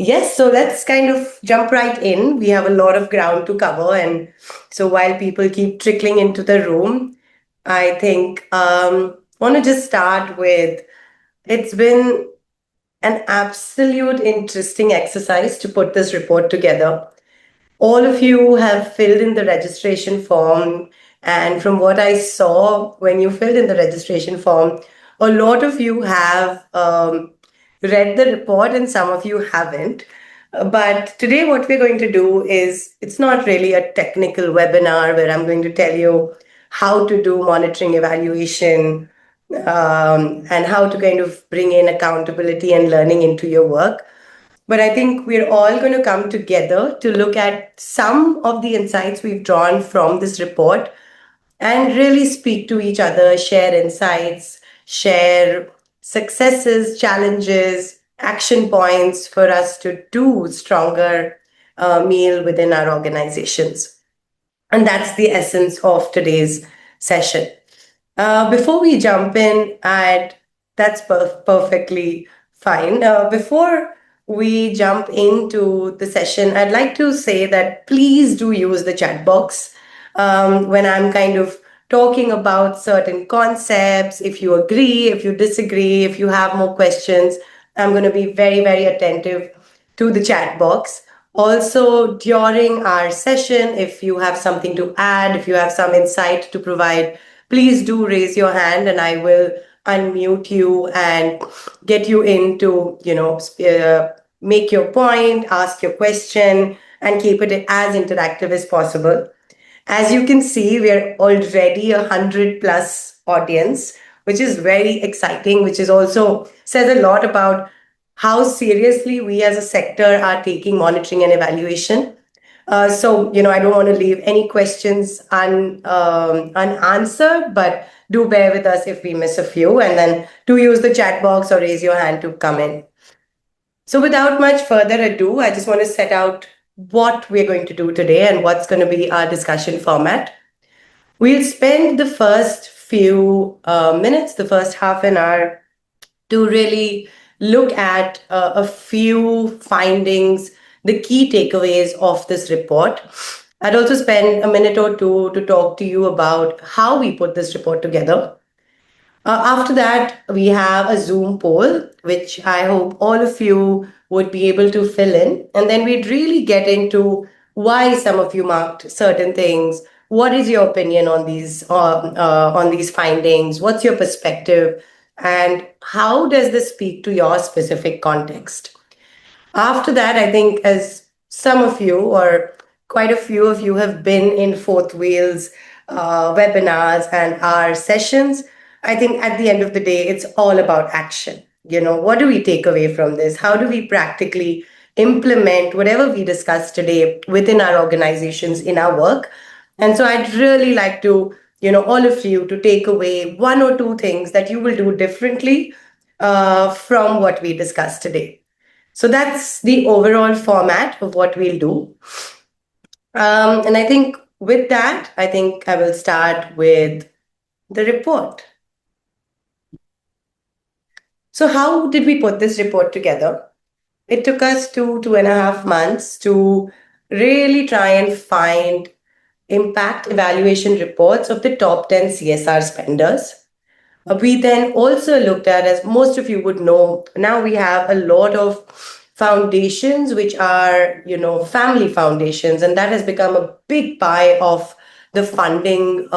Yes, so let's kind of jump right in. We have a lot of ground to cover. And so while people keep trickling into the room, I think want to just start with it's been an absolute interesting exercise to put this report together. All of you have filled in the registration form. And from what I saw when you filled in the registration form, a lot of you have read the report and some of you haven't. But today, what we're going to do is it's not really a technical webinar where I'm going to tell you how to do monitoring evaluation and how to kind of bring in accountability and learning into your work. But I think we're all going to come together to look at some of the insights we've drawn from this report and really speak to each other, share insights, share successes, challenges, action points for us to do stronger meal within our organizations. And that's the essence of today's session. Before we jump in, that's perfectly fine. Before we jump into the session, I'd like to say that please do use the chat box when I'm kind of talking about certain concepts. If you agree, if you disagree, if you have more questions, I'm going to be very, very attentive to the chat box. Also, during our session, if you have something to add, if you have some insight to provide, please do raise your hand and I will unmute you and get you in to, make your point, ask your question, and keep it as interactive as possible. As you can see, we're already 100+ audience, which is very exciting, which is also says a lot about how seriously we as a sector are taking monitoring and evaluation. I don't want to leave any questions unanswered, but do bear with us if we miss a few, and then do use the chat box or raise your hand to come in. So without much further ado, I just want to set out what we're going to do today and what's going to be our discussion format. We'll spend the first few minutes, the first half an hour, to really look at a few findings, the key takeaways of this report. I'd also spend a minute or two to talk to you about how we put this report together. After that, we have a Zoom poll, which I hope all of you would be able to fill in. And then we'd really get into why some of you marked certain things. What is your opinion on these findings? What's your perspective? And how does this speak to your specific context? After that, I think as some of you or quite a few of you have been in Fourth Wheel's webinars and our sessions, I think at the end of the day, it's all about action. What do we take away from this? How do we practically implement whatever we discussed today within our organizations in our work? And so I'd really like to, all of you to take away one or two things that you will do differently from what we discussed today. So that's the overall format of what we'll do. And I think with that, I think I will start with the report. So how did we put this report together? It took us 2.5 months to really try and find impact evaluation reports of the top 10 CSR spenders. We then also looked at, as most of you would know, now we have a lot of foundations which are, family foundations, and that has become a big pie of the funding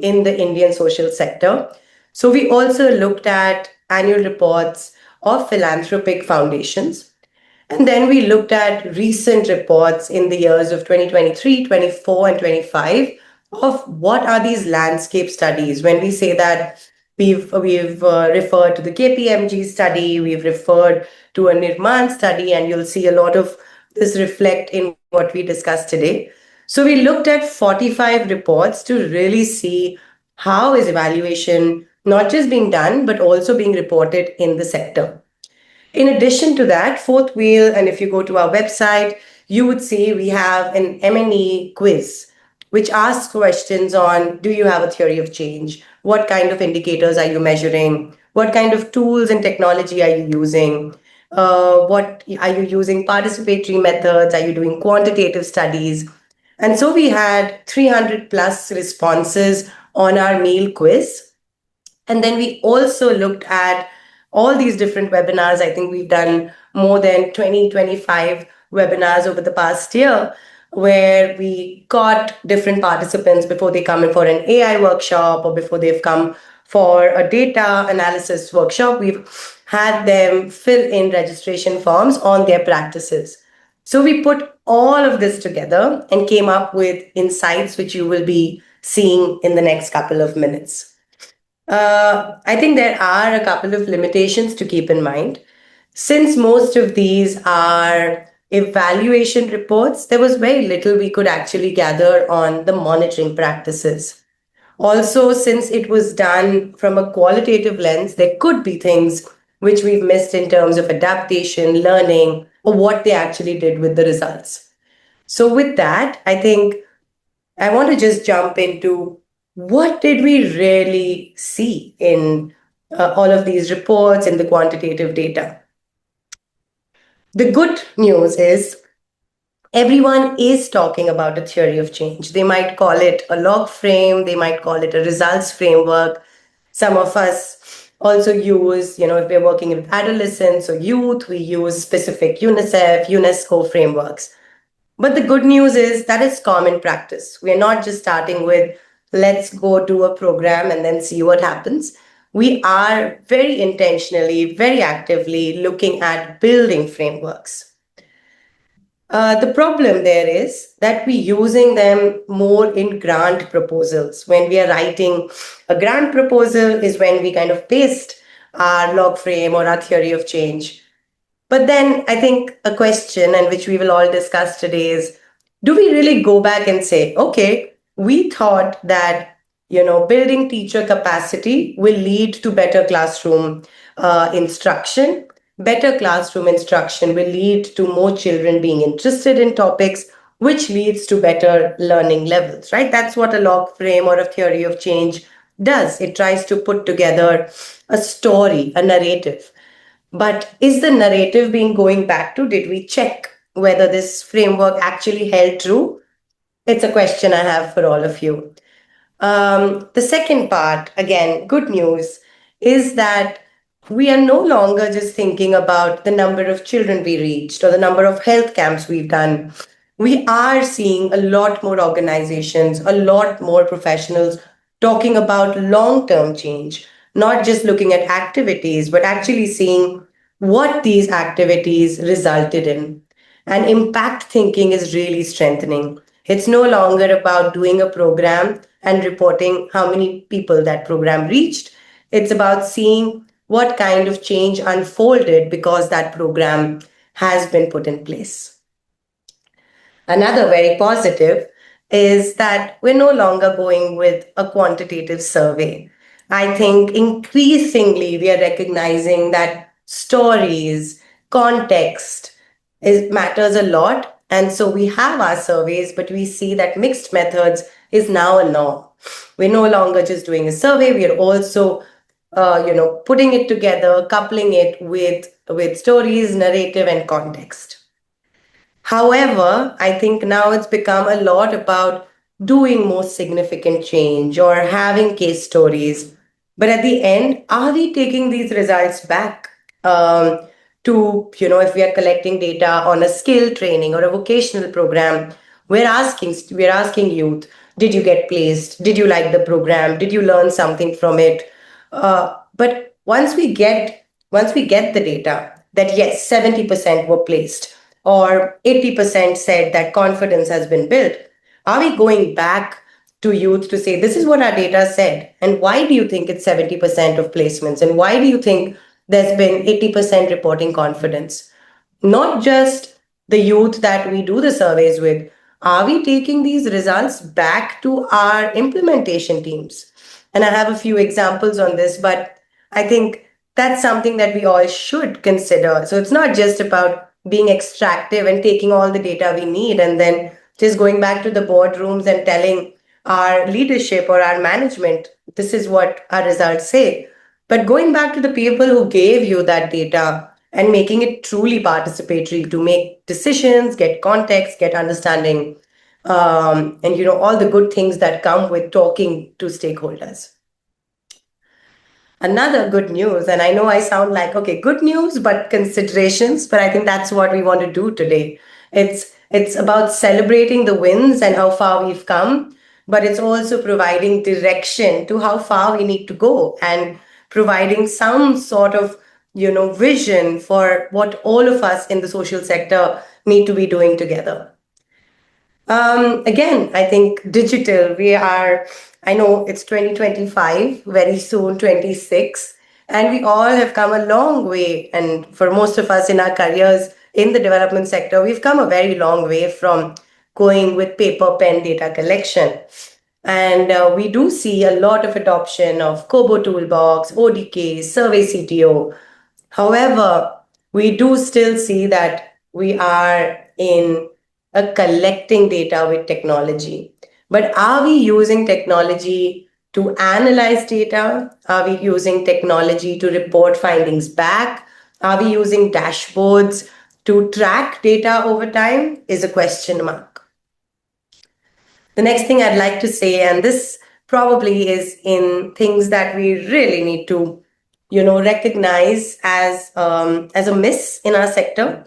in the Indian social sector. So we also looked at annual reports of philanthropic foundations. And then we looked at recent reports in the years of 2023, 24, and 25 of what are these landscape studies. When we say that we've referred to the KPMG study, we've referred to a Nirman study, and you'll see a lot of this reflect in what we discussed today. So we looked at 45 reports to really see how is evaluation not just being done, but also being reported in the sector. In addition to that, Fourth Wheel, and if you go to our website, you would see we have an M&E quiz, which asks questions on, do you have a theory of change? What kind of indicators are you measuring? What kind of tools and technology are you using? What are you using? Participatory methods? Are you doing quantitative studies? And so we had 300 plus responses on our meal quiz. And then we also looked at all these different webinars. I think we've done more than 20, 25 webinars over the past year, where we got different participants before they come in for an AI workshop or before they've come for a data analysis workshop. We've had them fill in registration forms on their practices. So we put all of this together and came up with insights, which you will be seeing in the next couple of minutes. I think there are a couple of limitations to keep in mind. Since most of these are evaluation reports, there was very little we could actually gather on the monitoring practices. Also, since it was done from a qualitative lens, there could be things which we've missed in terms of adaptation, learning, or what they actually did with the results. So, with that, I think I want to just jump into what did we really see in all of these reports and the quantitative data. The good news is everyone is talking about a theory of change. They might call it a log frame, they might call it a results framework. Some of us also use, if we're working with adolescents or youth, we use specific UNICEF, UNESCO frameworks. But the good news is that is common practice. We're not just starting with, let's go do a program and then see what happens. We are very intentionally, very actively looking at building frameworks. The problem there is that we're using them more in grant proposals. When we are writing a grant proposal is when we kind of paste our log frame or our theory of change. But then I think a question, and which we will all discuss today, is do we really go back and say, okay, we thought that building teacher capacity will lead to better classroom instruction. Better classroom instruction will lead to more children being interested in topics, which leads to better learning levels, right? That's what a log frame or a theory of change does. It tries to put together a story, a narrative. But is the narrative being going back to, did we check whether this framework actually held true? It's a question I have for all of you. The second part, again, good news, is that we are no longer just thinking about the number of children we reached or the number of health camps we've done. We are seeing a lot more organizations, a lot more professionals talking about long term change, not just looking at activities, but actually seeing what these activities resulted in. And impact thinking is really strengthening. It's no longer about doing a program and reporting how many people that program reached. It's about seeing what kind of change unfolded because that program has been put in place. Another very positive is that we're no longer going with a quantitative survey. I think increasingly we are recognizing that stories, context matters a lot. And so we have our surveys, but we see that mixed methods is now a norm. We're no longer just doing a survey, we are also putting it together, coupling it with stories, narrative, and context. However, I think now it's become a lot about doing more significant change or having case stories. But at the end, are we taking these results back if we are collecting data on a skill training or a vocational program, we're asking youth, did you get placed? Did you like the program? Did you learn something from it? But once we get the data that yes, 70% were placed or 80% said that confidence has been built, are we going back to youth to say, this is what our data said? And why do you think it's 70% of placements? And why do you think there's been 80% reporting confidence? Not just the youth that we do the surveys with, are we taking these results back to our implementation teams? And I have a few examples on this, but I think that's something that we all should consider. So it's not just about being extractive and taking all the data we need and then just going back to the boardrooms and telling our leadership or our management, this is what our results say. But going back to the people who gave you that data, and making it truly participatory to make decisions, get context, get understanding, and all the good things that come with talking to stakeholders. Another good news, and I know I sound like, okay, good news, but considerations, but I think that's what we want to do today. It's about celebrating the wins and how far we've come, but it's also providing direction to how far we need to go and providing some sort of, vision for what all of us in the social sector need to be doing together. Again, I think digital, I know it's 2025, very soon 26, and we all have come a long way. And for most of us in our careers in the development sector, we've come a very long way from going with paper pen data collection. And we do see a lot of adoption of Kobo Toolbox, ODK, Survey CTO. However, we do still see that we are in a collecting data with technology. But are we using technology to analyze data? Are we using technology to report findings back? Are we using dashboards to track data over time? Is a question mark. The next thing I'd like to say, and this probably is in things that we really need to, recognize as a miss in our sector,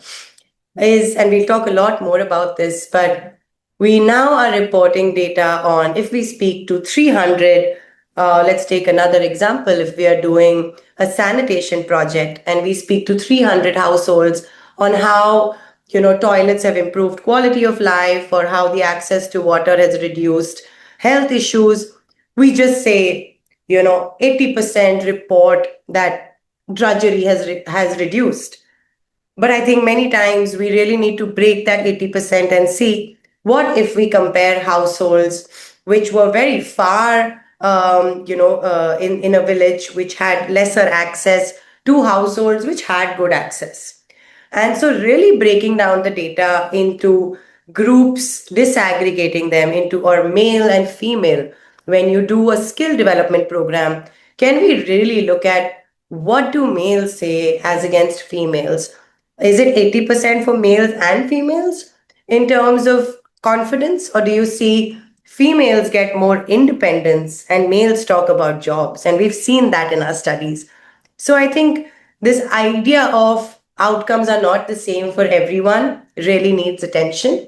is, and we'll talk a lot more about this, but we now are reporting data on, if we speak to 300, let's take another example. If we are doing a sanitation project and we speak to 300 households on how toilets have improved quality of life or how the access to water has reduced health issues, we just say 80% report that drudgery has reduced. But I think many times we really need to break that 80% and see what if we compare households which were very far, in a village which had lesser access to households which had good access. And so, really breaking down the data into groups, disaggregating them into or male and female. When you do a skill development program, can we really look at what do males say as against females? Is it 80% for males and females in terms of confidence, or do you see females get more independence and males talk about jobs? And we've seen that in our studies. So I think this idea of outcomes are not the same for everyone really needs attention.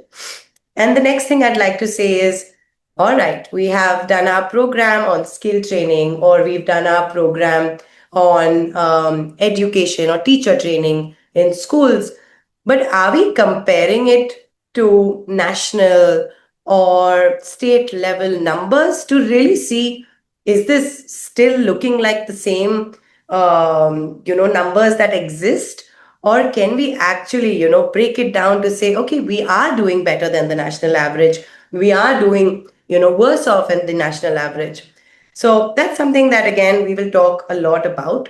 And the next thing I'd like to say is, all right, we have done our program on skill training, or we've done our program on education or teacher training in schools, but are we comparing it to national or state level numbers to really see, is this still looking like the same numbers that exist? Or can we actually, break it down to say, okay, we are doing better than the national average. We are doing, worse off than the national average. So that's something that, again, we will talk a lot about.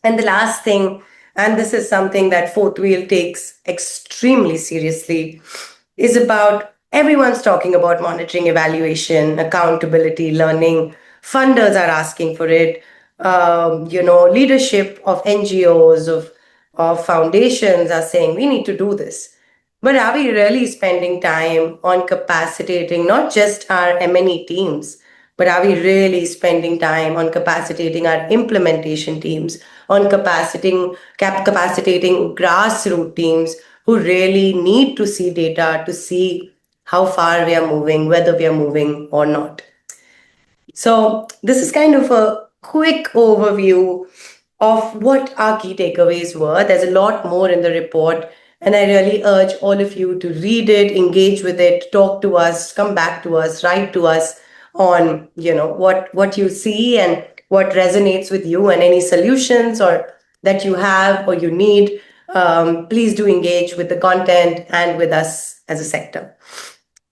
And the last thing, and this is something that Fourth Wheel takes extremely seriously, is about everyone's talking about monitoring, evaluation, accountability, learning. Funders are asking for it. Leadership of NGOs, of foundations are saying we need to do this. But are we really spending time on capacitating not just our M&E teams, but are we really spending time on capacitating our implementation teams, on capacitating grassroots teams who really need to see data to see how far we are moving, whether we are moving or not? So this is kind of a quick overview of what our key takeaways were. There's a lot more in the report, and I really urge all of you to read it, engage with it, talk to us, come back to us, write to us on what you see and what resonates with you, and any solutions or that you have or you need. Please do engage with the content and with us as a sector.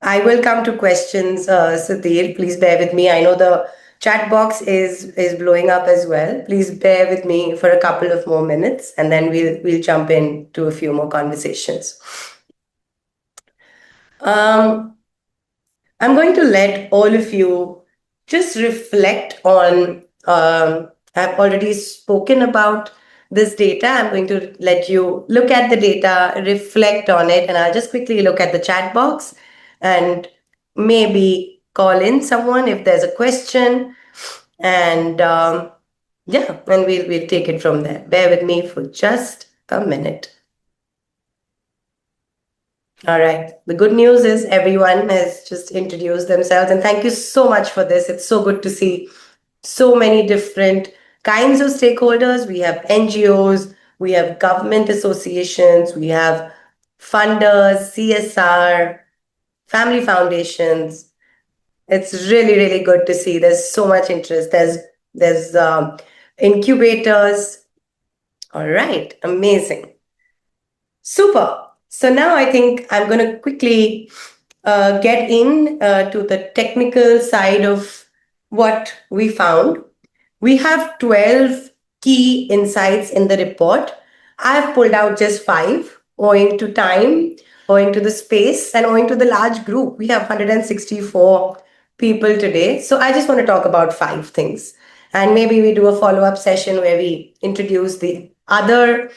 I will come to questions, Satir. Please bear with me. I know the chat box is blowing up as well. Please bear with me for a couple of more minutes, and then we'll jump into a few more conversations. I'm going to let all of you just reflect on. I've already spoken about this data. I'm going to let you look at the data, reflect on it, and I'll just quickly look at the chat box and maybe call in someone if there's a question. And yeah, and we'll take it from there. Bear with me for just a minute. All right. The good news is everyone has just introduced themselves, and thank you so much for this. It's so good to see so many different kinds of stakeholders. We have NGOs, we have government associations, we have funders, CSR, family foundations. It's really, really good to see. There's so much interest. There's incubators. All right, amazing. Super. So now I think I'm going to quickly get in to the technical side of what we found. We have 12 key insights in the report. I've pulled out just five, owing to time, owing to the space, and owing to the large group. We have 164 people today. So I just want to talk about five things. And maybe we do a follow-up session where we introduce the other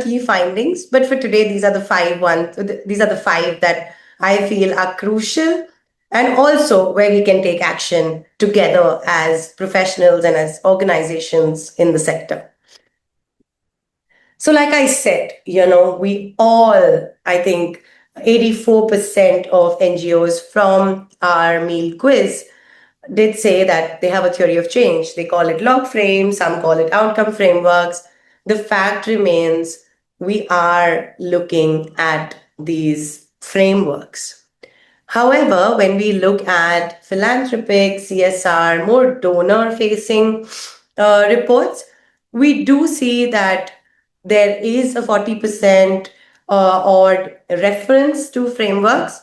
key findings. But for today, these are the these are the five that I feel are crucial and also where we can take action together as professionals and as organizations in the sector. So, like I said, we all, I think, 84% of NGOs from our meal quiz did say that they have a theory of change. They call it log frames, some call it outcome frameworks. The fact remains we are looking at these frameworks. However, when we look at philanthropic, CSR, more donor facing reports, we do see that there is a 40% odd reference to frameworks.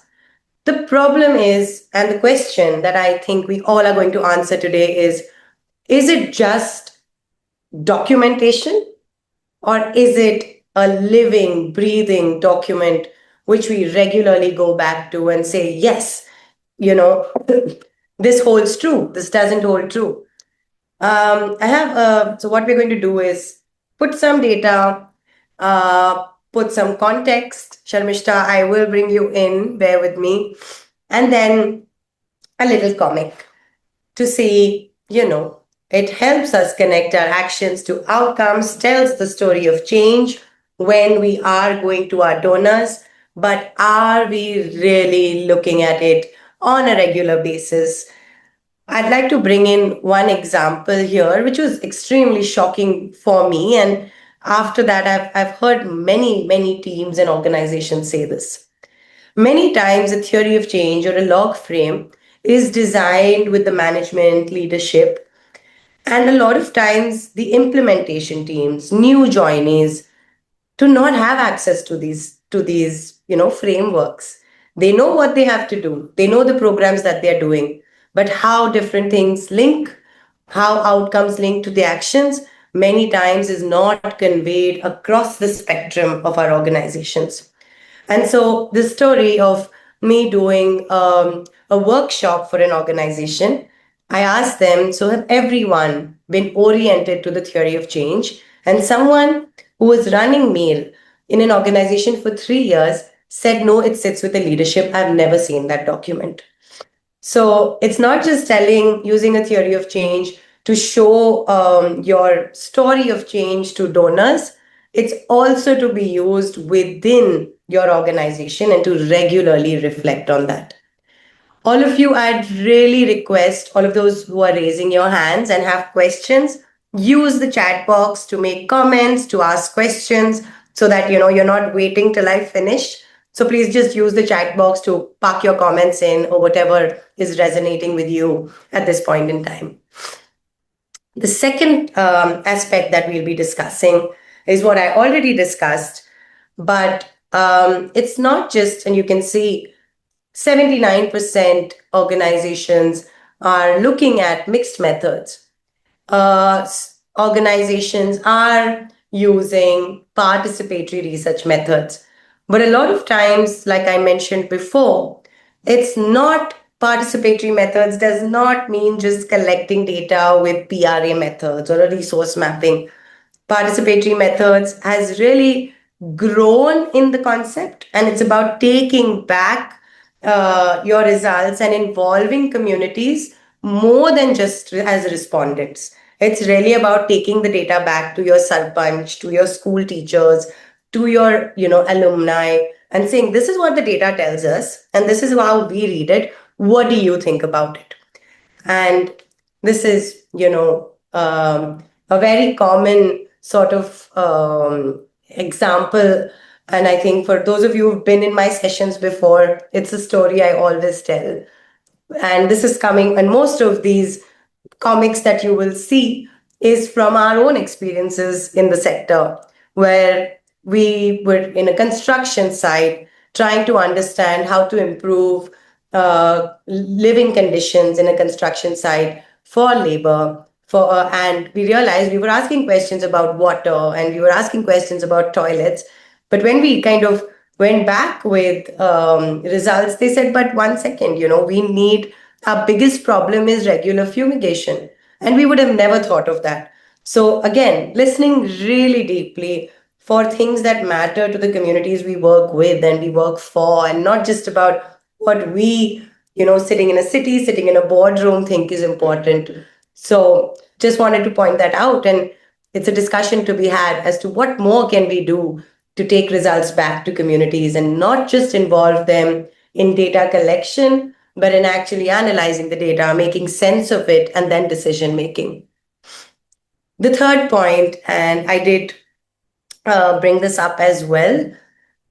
The problem is, and the question that I think we all are going to answer today is it just documentation or is it a living, breathing document which we regularly go back to and say, yes, this holds true, this doesn't hold true. So what we're going to do is put some data, put some context. Sharmishta, I will bring you in, bear with me. And then a little comic to see, it helps us connect our actions to outcomes, tells the story of change when we are going to our donors. But are we really looking at it on a regular basis? I'd like to bring in one example here, which was extremely shocking for me. And after that, I've heard many, many teams and organizations say this. Many times, a theory of change or a log frame is designed with the management leadership. And a lot of times, the implementation teams, new joinees, to not have access to these frameworks. They know what they have to do. They know the programs that they're doing, but how different things link, how outcomes link to the actions, many times is not conveyed across the spectrum of our organizations. And so the story of me doing a workshop for an organization, I asked them, so have everyone been oriented to the theory of change? And someone who was running mail in an organization for 3 years said, no, it sits with the leadership. I've never seen that document. So it's not just using a theory of change to show your story of change to donors. It's also to be used within your organization and to regularly reflect on that. All of you, I'd really request all of those who are raising your hands and have questions, use the chat box to make comments, to ask questions so that you're not waiting till I finish. So please just use the chat box to park your comments in or whatever is resonating with you at this point in time. The second aspect that we'll be discussing is what I already discussed, but it's not just, and you can see 79% organizations are looking at mixed methods. Organizations are using participatory research methods. But a lot of times, like I mentioned before, it's not participatory methods does not mean just collecting data with PRA methods or a resource mapping. Participatory methods has really grown in the concept, and it's about taking back your results and involving communities more than just as respondents. It's really about taking the data back to your sarpanch, to your school teachers, to your alumni, and saying, this is what the data tells us and this is how we read it. What do you think about it? And this is a very common sort of example. And I think for those of you who've been in my sessions before, it's a story I always tell. And this is coming, and most of these comics that you will see is from our own experiences in the sector, where we were in a construction site trying to understand how to improve living conditions in a construction site for labor. And we realized we were asking questions about water and we were asking questions about toilets. But when we kind of went back with results, they said, but 1 second, we need, our biggest problem is regular fumigation. And we would have never thought of that. So again, listening really deeply for things that matter to the communities we work with and we work for, and not just about what we, sitting in a city, sitting in a boardroom think is important. So just wanted to point that out. And it's a discussion to be had as to what more can we do to take results back to communities and not just involve them in data collection, but in actually analyzing the data, making sense of it, and then decision making. The third point, and I did bring this up as well,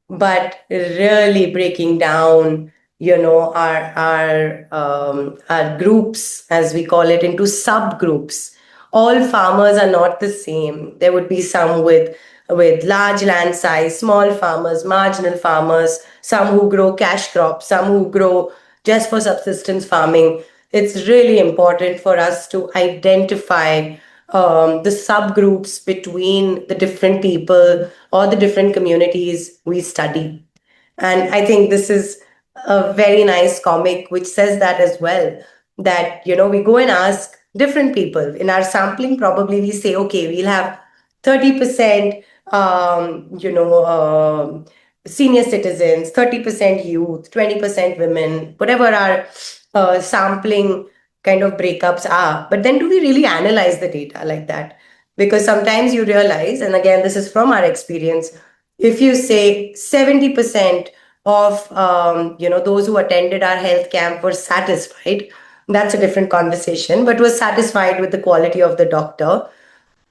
but really breaking down, our groups, as we call it, into subgroups. All farmers are not the same. There would be some with large land size, small farmers, marginal farmers, some who grow cash crops, some who grow just for subsistence farming. It's really important for us to identify the subgroups between the different people or the different communities we study. And I think this is a very nice comic which says that as well, that, we go and ask different people. In our sampling, probably we say, okay, we'll have 30%, senior citizens, 30% youth, 20% women, whatever our sampling kind of breakups are. But then do we really analyze the data like that? Because sometimes you realize, and again, this is from our experience, if you say 70% of those who attended our health camp were satisfied, that's a different conversation, but was satisfied with the quality of the doctor,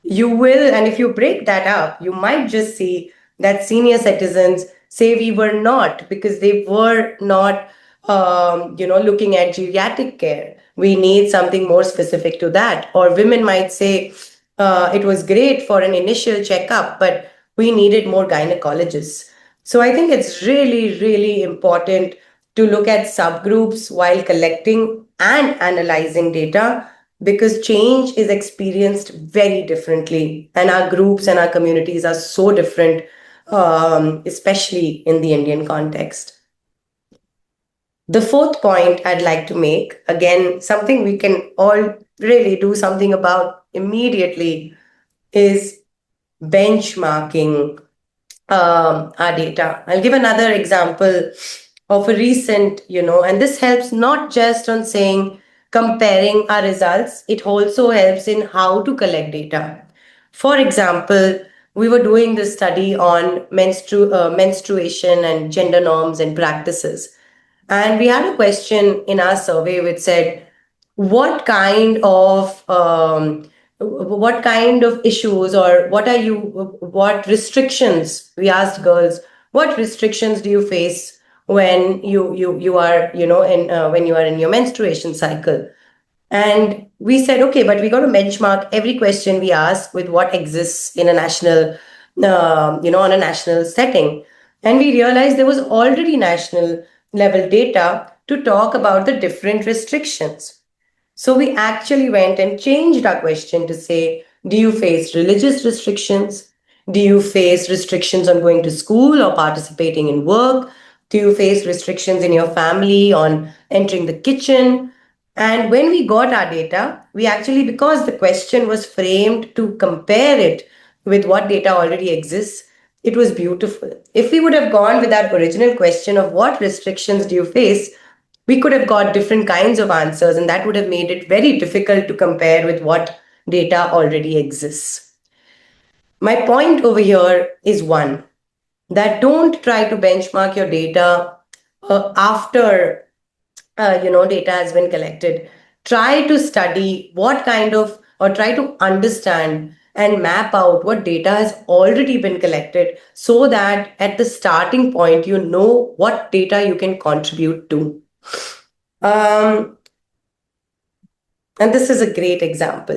you will, and if you break that up, you might just see that senior citizens say we were not, because they were not looking at geriatric care. We need something more specific to that. Or women might say it was great for an initial checkup, but we needed more gynecologists. So I think it's really, really important to look at subgroups while collecting and analyzing data, because change is experienced very differently, and our groups and our communities are so different, especially in the Indian context. The fourth point I'd like to make, again, something we can all really do something about immediately, is benchmarking our data. I'll give another example of a recent, and this helps not just on saying comparing our results, it also helps in how to collect data. For example, we were doing this study on menstruation and gender norms and practices. And we had a question in our survey which said, what kind of issues, or what restrictions, we asked girls, what restrictions do you face when you are when you are in your menstruation cycle? And we said, okay, but we got to benchmark every question we ask with what exists in a national on a national setting. And we realized there was already national level data to talk about the different restrictions. So we actually went and changed our question to say, do you face religious restrictions? Do you face restrictions on going to school or participating in work? Do you face restrictions in your family on entering the kitchen. And when we got our data, we actually, because the question was framed to compare it with what data already exists, it was beautiful. If we would have gone with that original question of what restrictions do you face, we could have got different kinds of answers, and that would have made it very difficult to compare with what data already exists. My point over here is one, that don't try to benchmark your data after data has been collected. Try to study what kind of, or try to understand and map out what data has already been collected, so that at the starting point you know what data you can contribute to. um, and this is a great example.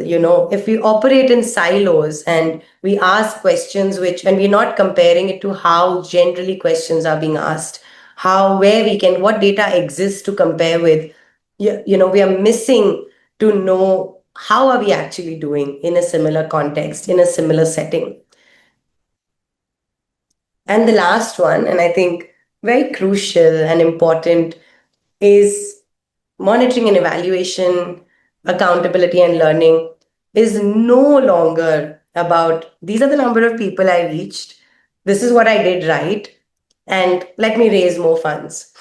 If we operate in silos and we ask questions which, and we're not comparing it to how generally questions are being asked, where we can, what data exists to compare with, we are missing to know how are we actually doing in a similar context, in a similar setting. And the last one, and I think very crucial and important, is monitoring and evaluation, accountability and learning is no longer about these are the number of people I reached, this is what I did right, and let me raise more funds.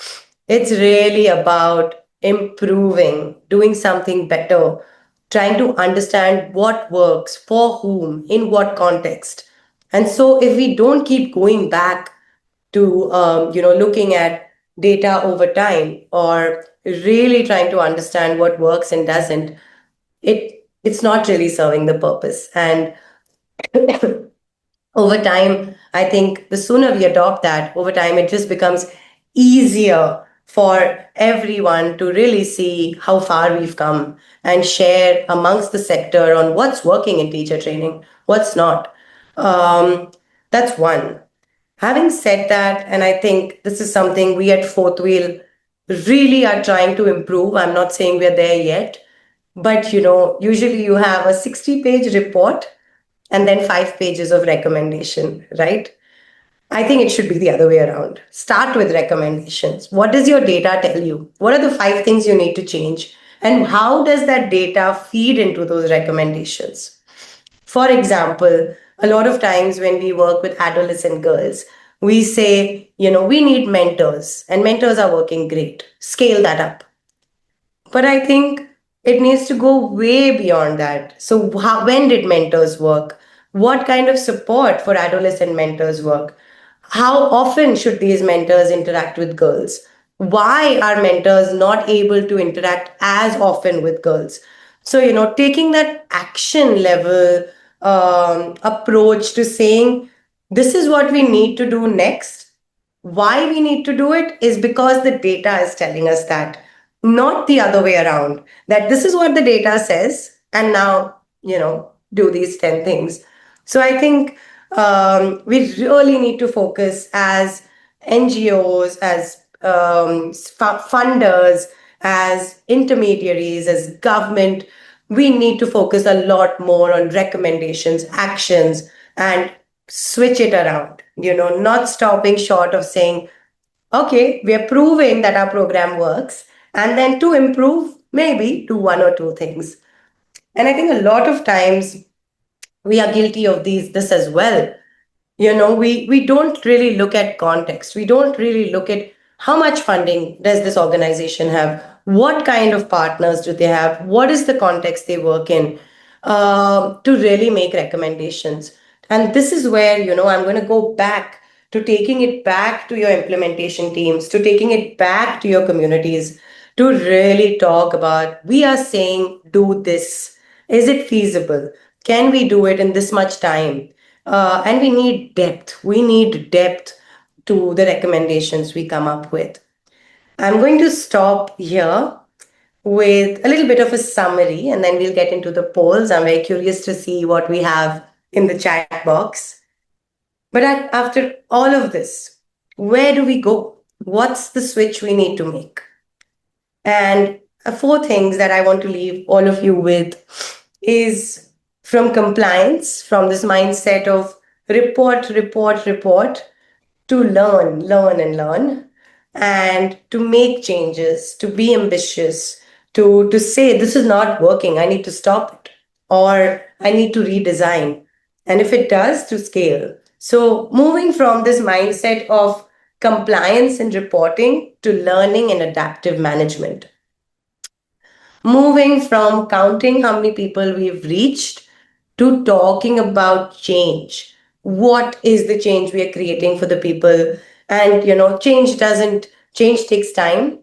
It's really about improving, doing something better, trying to understand what works, for whom, in what context. And so if we don't keep going back to looking at data over time, or really trying to understand what works and doesn't, it's not really serving the purpose. And over time, I think the sooner we adopt that, over time, it just becomes easier for everyone to really see how far we've come and share amongst the sector on what's working in teacher training, what's not. Um, that's one. Having said that, and I think this is something we at Fourth Wheel really are trying to improve. I'm not saying we're there yet, but usually you have a 60-page report and then 5 pages of recommendation, right? I think it should be the other way around. Start with recommendations. What does your data tell you? What are the 5 things you need to change? And how does that data feed into those recommendations? For example, a lot of times when we work with adolescent girls, we say, we need mentors, and mentors are working great. Scale that up. But I think it needs to go way beyond that. So, when did mentors work? What kind of support for adolescent mentors work? How often should these mentors interact with girls? Why are mentors not able to interact as often with girls? So, taking that action level approach to saying, this is what we need to do next. Why we need to do it is because the data is telling us that, not the other way around, that this is what the data says, and now, do these 10 things. So I think we really need to focus as NGOs, as funders, as intermediaries, as government. We need to focus a lot more on recommendations, actions, and switch it around, not stopping short of saying, okay, we are proving that our program works, and then to improve, maybe do one or two things. And I think a lot of times we are guilty of this as well. We don't really look at context. We don't really look at how much funding does this organization have, what kind of partners do they have, what is the context they work in, to really make recommendations. And this is where I'm going to go back to taking it back to your implementation teams, to taking it back to your communities, to really talk about, we are saying do this, is it feasible, can we do it in this much time? And we need depth. We need depth to the recommendations we come up with. I'm going to stop here with a little bit of a summary, and then we'll get into the polls. I'm very curious to see what we have in the chat box. But after all of this, where do we go? What's the switch we need to make? And 4 things that I want to leave all of you with is, from compliance, from this mindset of report, report, report, to learn, learn, and learn. and to make changes, to be ambitious, to say this is not working, I need to stop it, or I need to redesign. And if it does, to scale. So moving from this mindset of compliance and reporting to learning and adaptive management, moving from counting how many people we've reached to talking about change. What is the change we are creating for the people? And change takes time.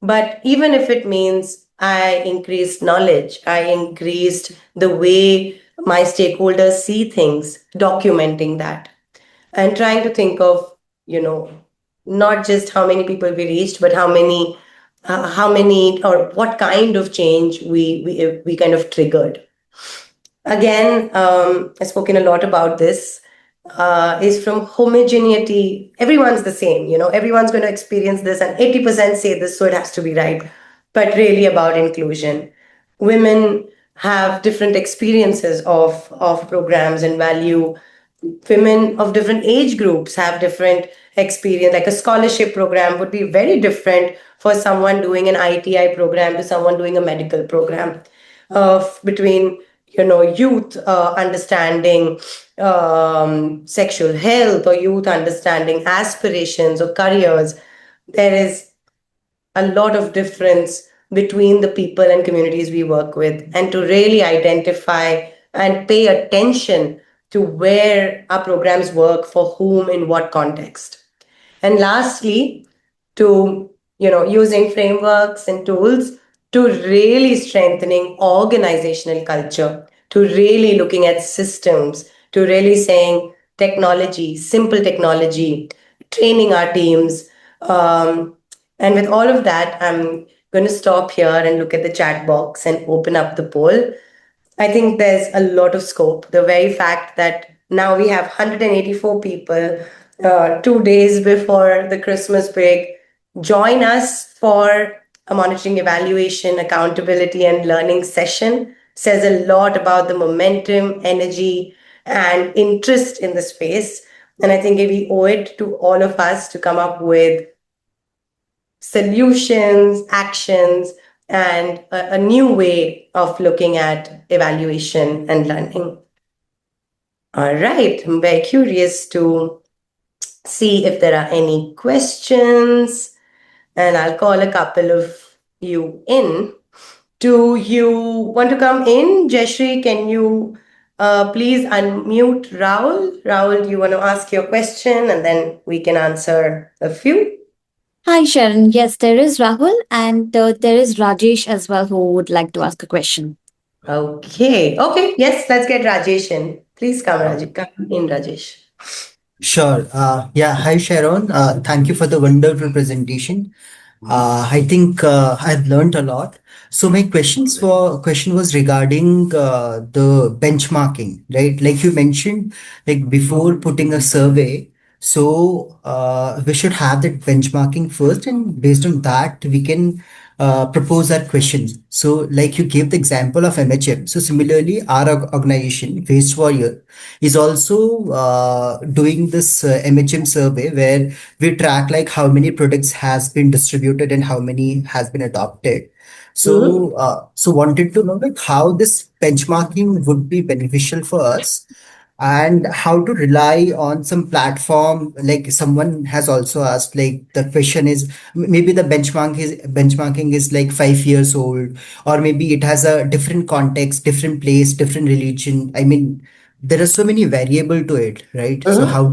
But even if it means I increased knowledge, I increased the way my stakeholders see things, documenting that and trying to think of, you know, not just how many people we reached, but how many or what kind of change we kind of triggered. Again, I've spoken a lot about this. Is from homogeneity. Everyone's the same, everyone's going to experience this, and 80% say this, so it has to be right. But really about inclusion. Women have different experiences of programs and value. Women of different age groups have different experience. Like a scholarship program would be very different for someone doing an ITI program to someone doing a medical program. Between youth understanding sexual health, or youth understanding aspirations or careers, there is a lot of difference between the people and communities we work with, and to really identify and pay attention to where our programs work for whom in what context. And lastly, to using frameworks and tools to really strengthening organizational culture, to really looking at systems, to really saying technology, simple technology, training our teams. And with all of that, I'm going to stop here and look at the chat box and open up the poll. I think there's a lot of scope. The very fact that now we have 184 people 2 days before the Christmas break join us for a monitoring, evaluation, accountability, and learning session says a lot about the momentum, energy, and interest in the space. And I think we owe it to all of us to come up with solutions, actions, and a new way of looking at evaluation and learning. All right, I'm very curious to see if there are any questions, and I'll call a couple of you in. Do you want to come in? Jeshri, can you please unmute Rahul? Rahul, do you want to ask your question, and then we can answer a few? Hi, Sharon. Yes, there is Rahul and there is Rajesh as well who would like to ask a question. Okay. Okay. Yes, let's get Rajesh in. Please come, Rajesh. Come in, Rajesh. Sure. Yeah. Hi, Sharon. Thank you for the wonderful presentation. I think I've learned a lot. So my question was regarding the benchmarking, right? Like you mentioned, like before putting a survey, so we should have that benchmarking first, and based on that, we can propose our questions. So, like you gave the example of MHM. So similarly, our organization, Waste Warrior, is also doing this MHM survey where we track like how many products has been distributed and how many has been adopted. Mhm. So wanted to know like how this benchmarking would be beneficial for us and how to rely on some platform. Like someone has also asked, like the question is maybe the benchmarking is like 5 years old, or maybe it has a different context, different place, different religion. I mean, there are so many variable to it, right? So Mhm. how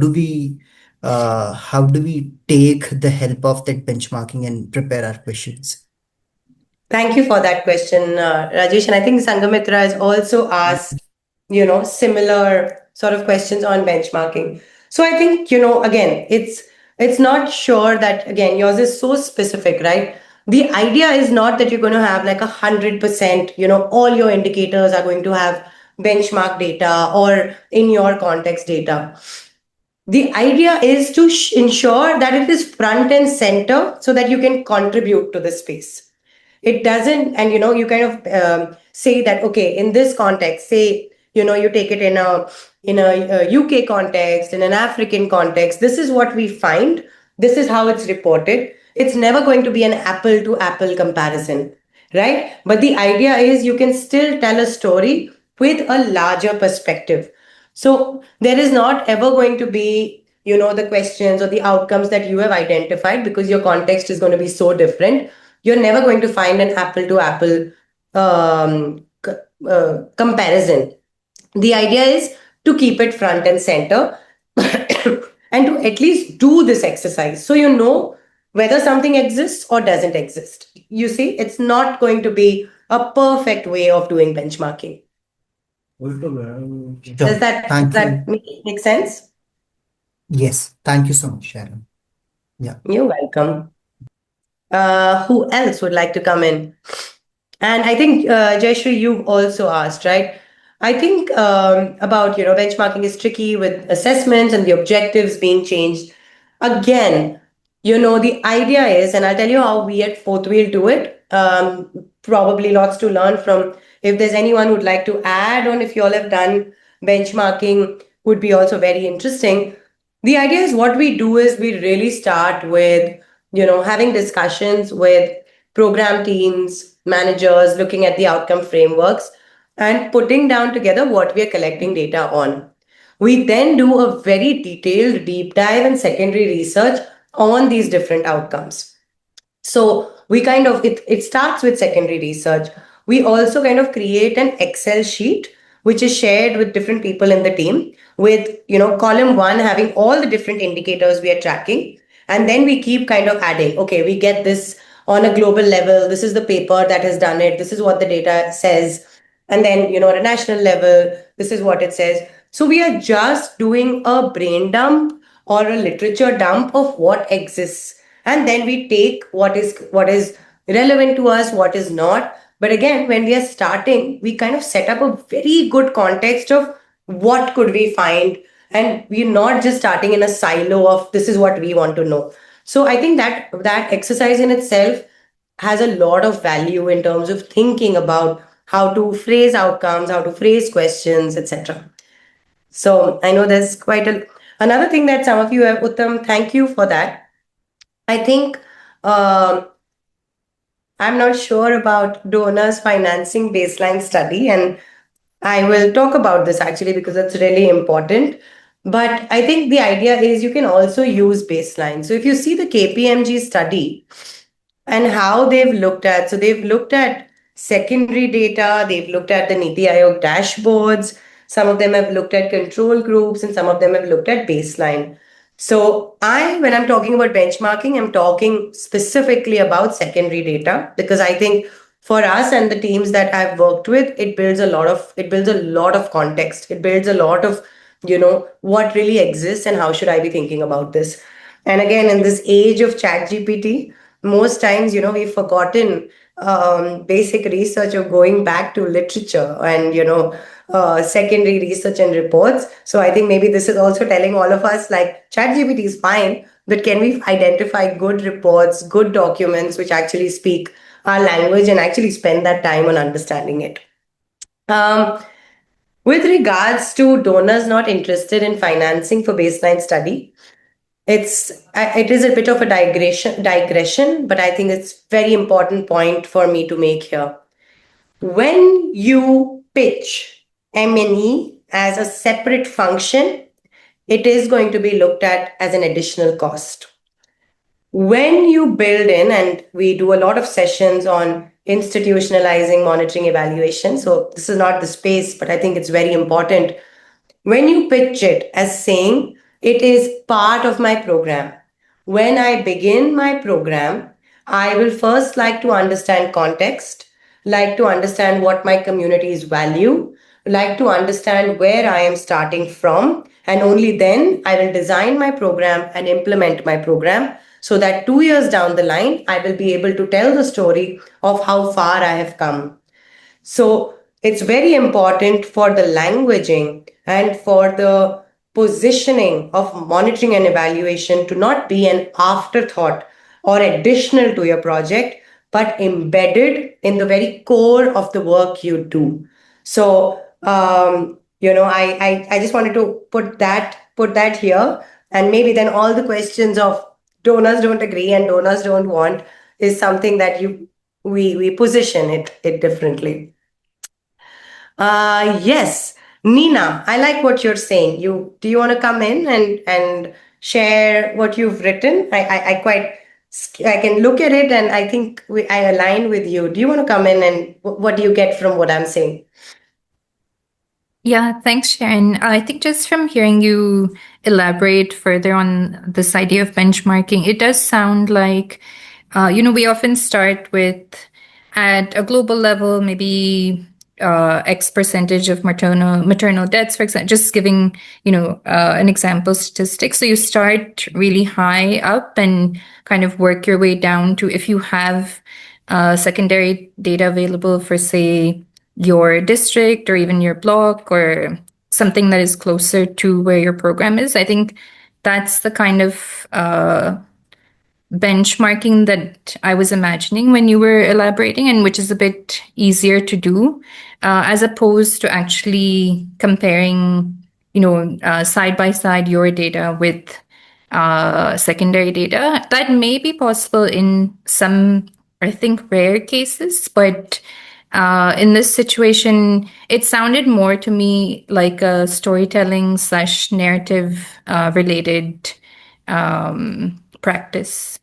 do we take the help of that benchmarking and prepare our questions? Thank you for that question, Rajesh. And I think Sangamitra has also asked, similar sort of questions on benchmarking. So I think, again, it's not sure that again yours is so specific, right? The idea is not that you're going to have like 100%, all your indicators are going to have benchmark data or in your context data. The idea is to ensure that it is front and center so that you can contribute to the space. It doesn't, and you kind of say that, okay, in this context, say, you take it in a UK context, in an African context, this is what we find, this is how it's reported, it's never going to be an apple to apple comparison, right? But the idea is you can still tell a story with a larger perspective. So there is not ever going to be, the questions or the outcomes that you have identified, because your context is going to be so different. You're never going to find an apple to apple comparison. The idea is to keep it front and center and to at least do this exercise so you know whether something exists or doesn't exist. You see, it's not going to be a perfect way of doing benchmarking. Does Sure. Thank that you. make sense? Yes. Thank you so much, Sharon. Yeah. You're welcome. Who else would like to come in? And I think, Jayashree, you've also asked, right? I think about, benchmarking is tricky with assessments and the objectives being changed. Again, the idea is, and I'll tell you how we at Fourth Wheel do it. Probably lots to learn from. If there's anyone who'd like to add on, if you all have done benchmarking, would be also very interesting. The idea is what we do is we really start with, having discussions with program teams, managers, looking at the outcome frameworks, and putting down together what we are collecting data on. We then do a very detailed deep dive and secondary research on these different outcomes. So we kind of, it starts with secondary research. We also kind of create an Excel sheet which is shared with different people in the team, with column one having all the different indicators we are tracking, and then we keep kind of adding, okay, we get this on a global level, this is the paper that has done it, this is what the data says, and then at a national level, this is what it says. So we are just doing a brain dump or a literature dump of what exists, and then we take what is relevant to us, what is not. But again, when we are starting, we kind of set up a very good context of what could we find, and we're not just starting in a silo of this is what we want to know. So I think that exercise in itself has a lot of value in terms of thinking about how to phrase outcomes, how to phrase questions, etc. So I know there's quite a another thing that some of you have, Uttam, thank you for that. I think um, I'm not sure about donors financing baseline study, and I will talk about this actually because it's really important. But I think the idea is you can also use baseline. So if you see the KPMG study, and how they've looked at, so they've looked at secondary data, they've looked at the Niti Aayog dashboards, some of them have looked at control groups, and some of them have looked at baseline. So when I'm talking about benchmarking, I'm talking specifically about secondary data, because I think for us and the teams that I've worked with, it builds a lot of context, it builds a lot of what really exists and how should I be thinking about this. And again, in this age of chat GPT, most times we've forgotten basic research of going back to literature and secondary research and reports. So I think maybe this is also telling all of us, like, ChatGPT is fine, but can we identify good reports, good documents which actually speak our language and actually spend that time on understanding it. With regards to donors not interested in financing for baseline study, it is a bit of a digression, but I think it's very important point for me to make here. When you pitch M&E as a separate function, it is going to be looked at as an additional cost. When you build in, and we do a lot of sessions on institutionalizing monitoring evaluation, so this is not the space, but I think it's very important. When you pitch it as saying it is part of my program, when I begin my program, I will first like to understand context, like to understand what my communities value, like to understand where I am starting from, and only then I will design my program and implement my program, so that 2 years down the line, I will be able to tell the story of how far I have come. So it's very important for the languaging and for the positioning of monitoring and evaluation to not be an afterthought or additional to your project, but embedded in the very core of the work you do. So I just wanted to put that here, and maybe then all the questions of donors don't agree and donors don't want is something that we position it differently. Yes, Nina, I like what you're saying. Do you want to come in and share what you've written? I can look at it and I think I align with you. Do you want to come in and what do you get from what I'm saying? Yeah, thanks, Sharon. I think just from hearing you elaborate further on this idea of benchmarking, it does sound like, we often start with at a global level, maybe X percentage of maternal deaths, for example, just giving, an example statistic. So you start really high up and kind of work your way down to if you have secondary data available for, say, your district or even your block or something that is closer to where your program is. I think that's the kind of benchmarking that I was imagining when you were elaborating, and which is a bit easier to do, as opposed to actually comparing, side by side your data with secondary data. That may be possible in some, I think, rare cases, but in this situation, it sounded more to me like a storytelling / narrative related practice.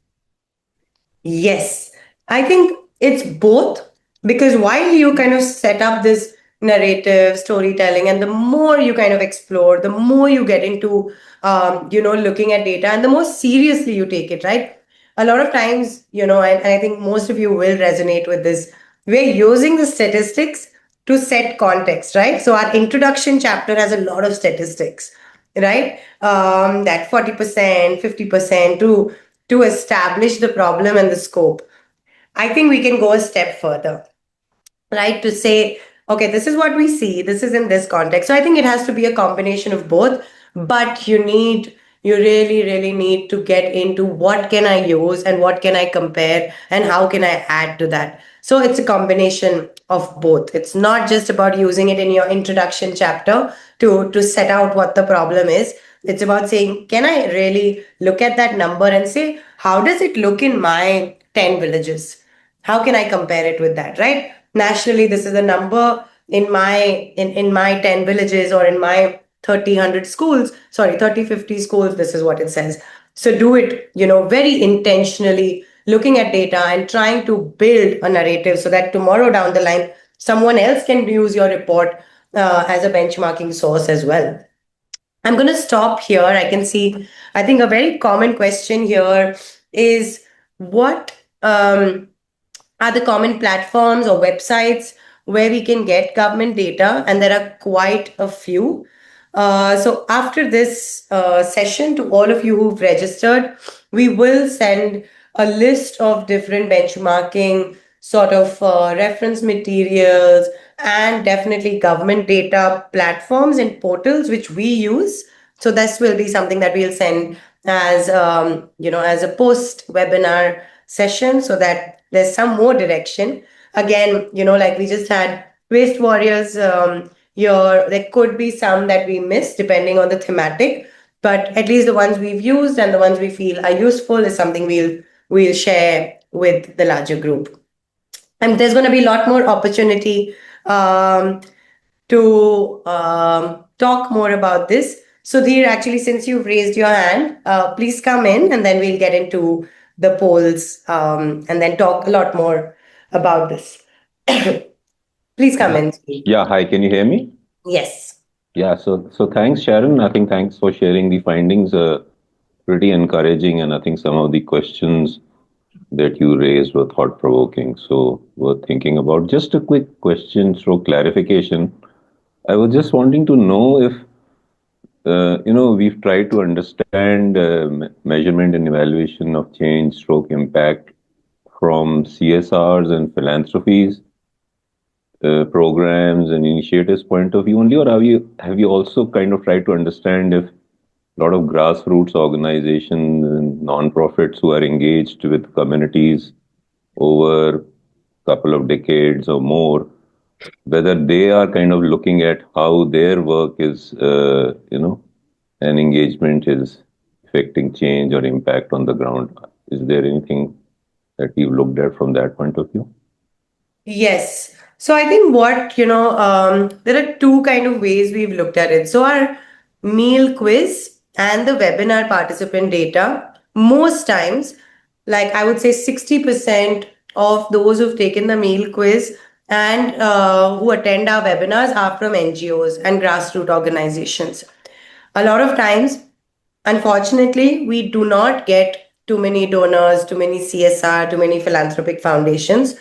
Yes, I think it's both because while you kind of set up this narrative storytelling, and the more you kind of explore, the more you get into, looking at data, and the more seriously you take it, right? A lot of times, and I think most of you will resonate with this. We're using the statistics to set context, right? So our introduction chapter has a lot of statistics, right? That 40%, 50% to establish the problem and the scope. I think we can go a step further, right? To say, okay, this is what we see, this is in this context. So I think it has to be a combination of both, but you really, really need to get into what can I use and what can I compare and how can I add to that. So it's a combination of both. It's not just about using it in your introduction chapter to set out what the problem is. It's about saying, can I really look at that number and say, how does it look in my 10 villages? How can I compare it with that, right? Nationally, this is a number in my 10 villages or in my 30 schools, sorry, 30-50 schools, this is what it says. So do it, very intentionally, looking at data and trying to build a narrative so that tomorrow down the line, someone else can use your report as a benchmarking source as well. I'm going to stop here. I can see, I think a very common question here is what are the common platforms or websites where we can get government data, and there are quite a few. So after this session, to all of you who've registered, we will send a list of different benchmarking sort of reference materials and definitely government data platforms and portals which we use. So this will be something that we'll send as as a post webinar session so that there's some more direction. Again, like we just had waste warriors here, there could be some that we miss depending on the thematic, but at least the ones we've used and the ones we feel are useful is something we'll share with the larger group. And there's going to be a lot more opportunity to talk more about this. So Dheer, actually, since you've raised your hand, please come in and then we'll get into the polls and then talk a lot more about this. Please come in. Yeah, hi, can you hear me? Yes. Yeah, so thanks, Sharon. I think thanks for sharing the findings. Pretty encouraging, and I think some of the questions that you raised were thought-provoking, so worth thinking about. Just a quick question through clarification. I was just wanting to know if, we've tried to understand measurement and evaluation of change stroke impact from CSRs and philanthropies, programs and initiatives point of view only, or have you also kind of tried to understand if a lot of grassroots organizations and non-profits who are engaged with communities over a couple of decades or more, whether they are kind of looking at how their work is, and engagement is affecting change or impact on the ground. Is there anything that you've looked at from that point of view? Yes. So I think there are two kind of ways we've looked at it. So our meal quiz and the webinar participant data, most times, like I would say 60% of those who've taken the meal quiz and who attend our webinars are from NGOs and grassroots organizations. A lot of times, unfortunately, we do not get too many donors, too many CSR, too many philanthropic foundations.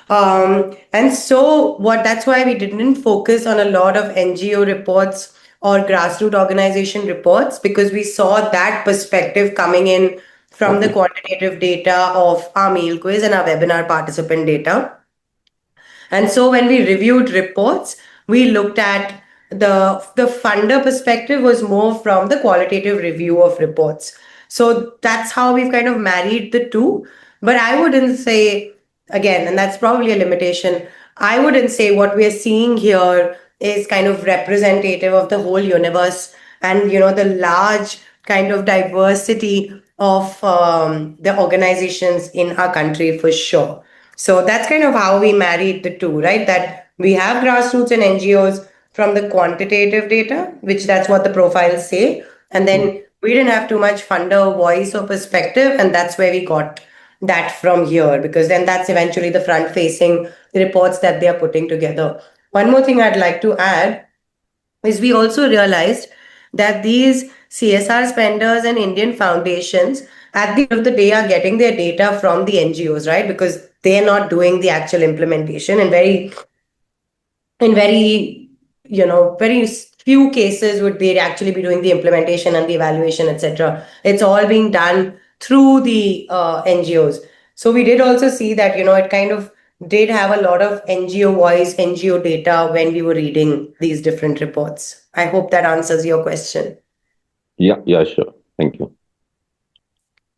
And so that's why we didn't focus on a lot of NGO reports or grassroots organization reports, because we saw that perspective coming in from the quantitative data of our meal quiz and our webinar participant data. And so when we reviewed reports, we looked at the funder perspective was more from the qualitative review of reports. So that's how we've kind of married the two. But I wouldn't say, again, and that's probably a limitation, I wouldn't say what we're seeing here is kind of representative of the whole universe and the large kind of diversity of the organizations in our country, for sure. So that's kind of how we married the two, right? That we have grassroots and NGOs from the quantitative data, which that's what the profiles say. And then we didn't have too much funder voice or perspective. And that's where we got that from here, because then that's eventually the front facing reports that they are putting together. One more thing I'd like to add is we also realized that these CSR spenders and Indian foundations at the end of the day are getting their data from the NGOs, right? Because they're not doing the actual implementation, and very very few cases would they actually be doing the implementation and the evaluation, etc. It's all being done through the NGOs. So we did also see that it kind of did have a lot of NGO voice, NGO data when we were reading these different reports. I hope that answers your question. Yeah, sure. Thank you.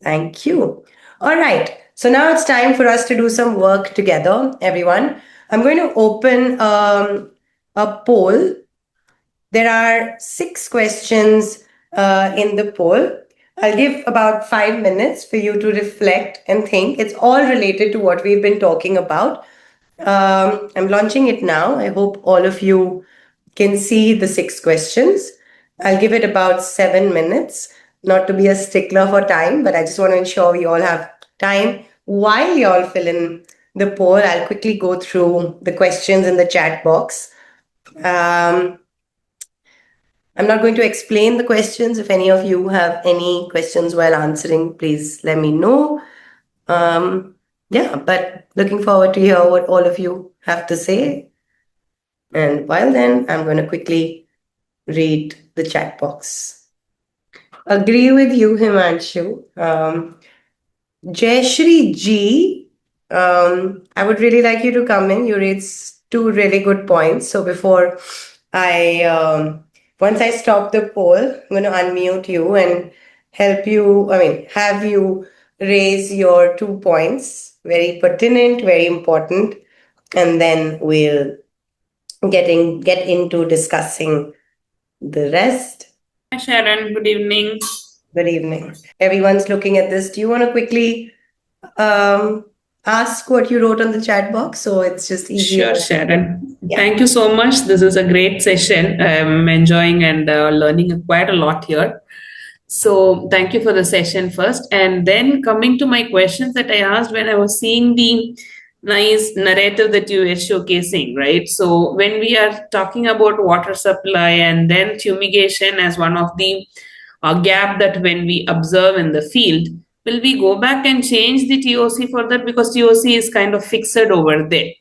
Thank you. All right. So now it's time for us to do some work together, everyone. I'm going to open a poll. There are 6 questions in the poll. I'll give about 5 minutes for you to reflect and think. It's all related to what we've been talking about. I'm launching it now. I hope all of you can see the 6 questions. I'll give it about 7 minutes, not to be a stickler for time, but I just want to ensure we all have time. While you all fill in the poll, I'll quickly go through the questions in the chat box. I'm not going to explain the questions. If any of you have any questions while answering, please let me know. But looking forward to hear what all of you have to say. And while then, I'm going to quickly read the chat box. Agree with you, Himanshu. Jayashri G, I would really like you to come in. You raised 2 really good points. So before once I stop the poll, I'm going to unmute you and have you raise your 2 points. Very pertinent, very important. And then we'll get into discussing the rest. Hi, Sharon. Good evening. Good evening. Everyone's looking at this. Do you want to quickly ask what you wrote on the chat box, so it's just easier? Sure, Sharon. Yeah. Thank you so much. This is a great session. I'm enjoying and learning quite a lot here. So thank you for the session first. And then coming to my questions that I asked when I was seeing the nice narrative that you were showcasing, right? So when we are talking about water supply and then fumigation as one of the gap that when we observe in the field, will we go back and change the TOC for that? Because TOC is kind of fixed over there.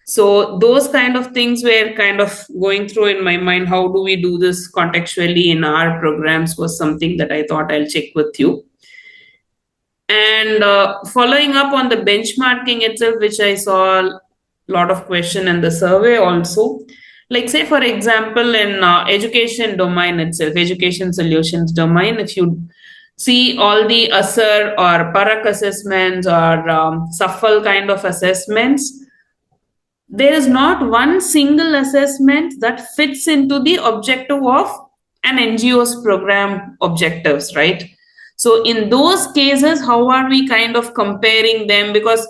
So those kind of things were kind of going through in my mind. How do we do this contextually in our programs was something that I thought I'll check with you. And following up on the benchmarking itself, which I saw a lot of question in the survey also, like say for example in education domain itself, education solutions domain, if you see all the ASER or Parak assessments or SAFL kind of assessments, there is not one single assessment that fits into the objective of an NGO's program objectives, right? So in those cases, how are we kind of comparing them? Because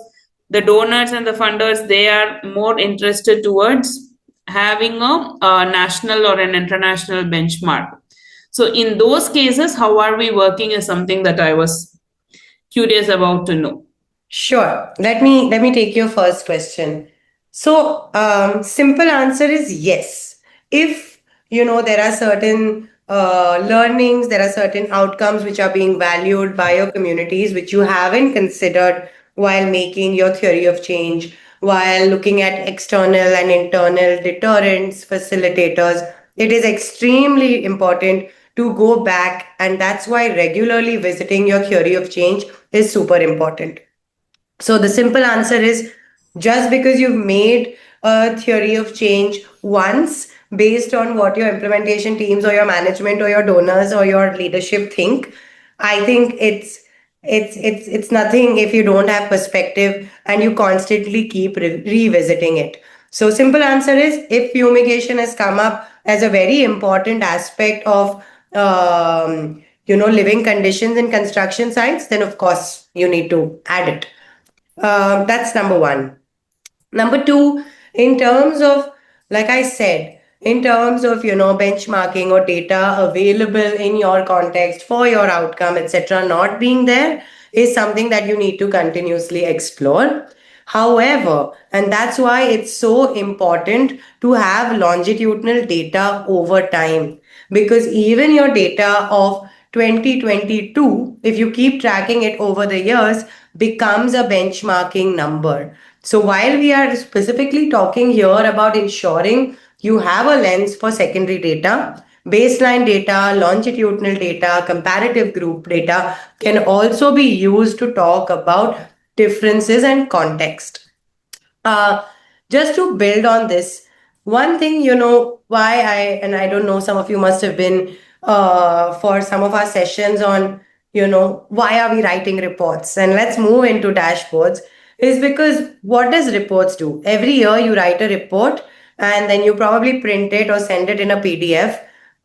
the donors and the funders, they are more interested towards having a national or an international benchmark. So in those cases, how are we working is something that I was curious about to know. Sure. Let me take your first question. So, simple answer is yes. If there are certain learnings, there are certain outcomes which are being valued by your communities, which you haven't considered while making your theory of change, while looking at external and internal deterrents, facilitators, it is extremely important to go back, and that's why regularly visiting your theory of change is super important. So the simple answer is, just because you've made a theory of change once based on what your implementation teams or your management or your donors or your leadership think, I think it's nothing if you don't have perspective and you constantly keep revisiting it. So simple answer is, if fumigation has come up as a very important aspect of living conditions in construction sites, then of course you need to add it. That's number one. Number two, in terms of, like I said, in terms of benchmarking or data available in your context for your outcome, etc., not being there is something that you need to continuously explore. However, and that's why it's so important to have longitudinal data over time, because even your data of 2022, if you keep tracking it over the years, becomes a benchmarking number. So while we are specifically talking here about ensuring you have a lens for secondary data, baseline data, longitudinal data, comparative group data can also be used to talk about differences and context. Uh, just to build on this, one thing, why and I don't know, some of you must have been for some of our sessions on, why are we writing reports? And let's move into dashboards, is because what does reports do? Every year you write a report and then you probably print it or send it in a PDF.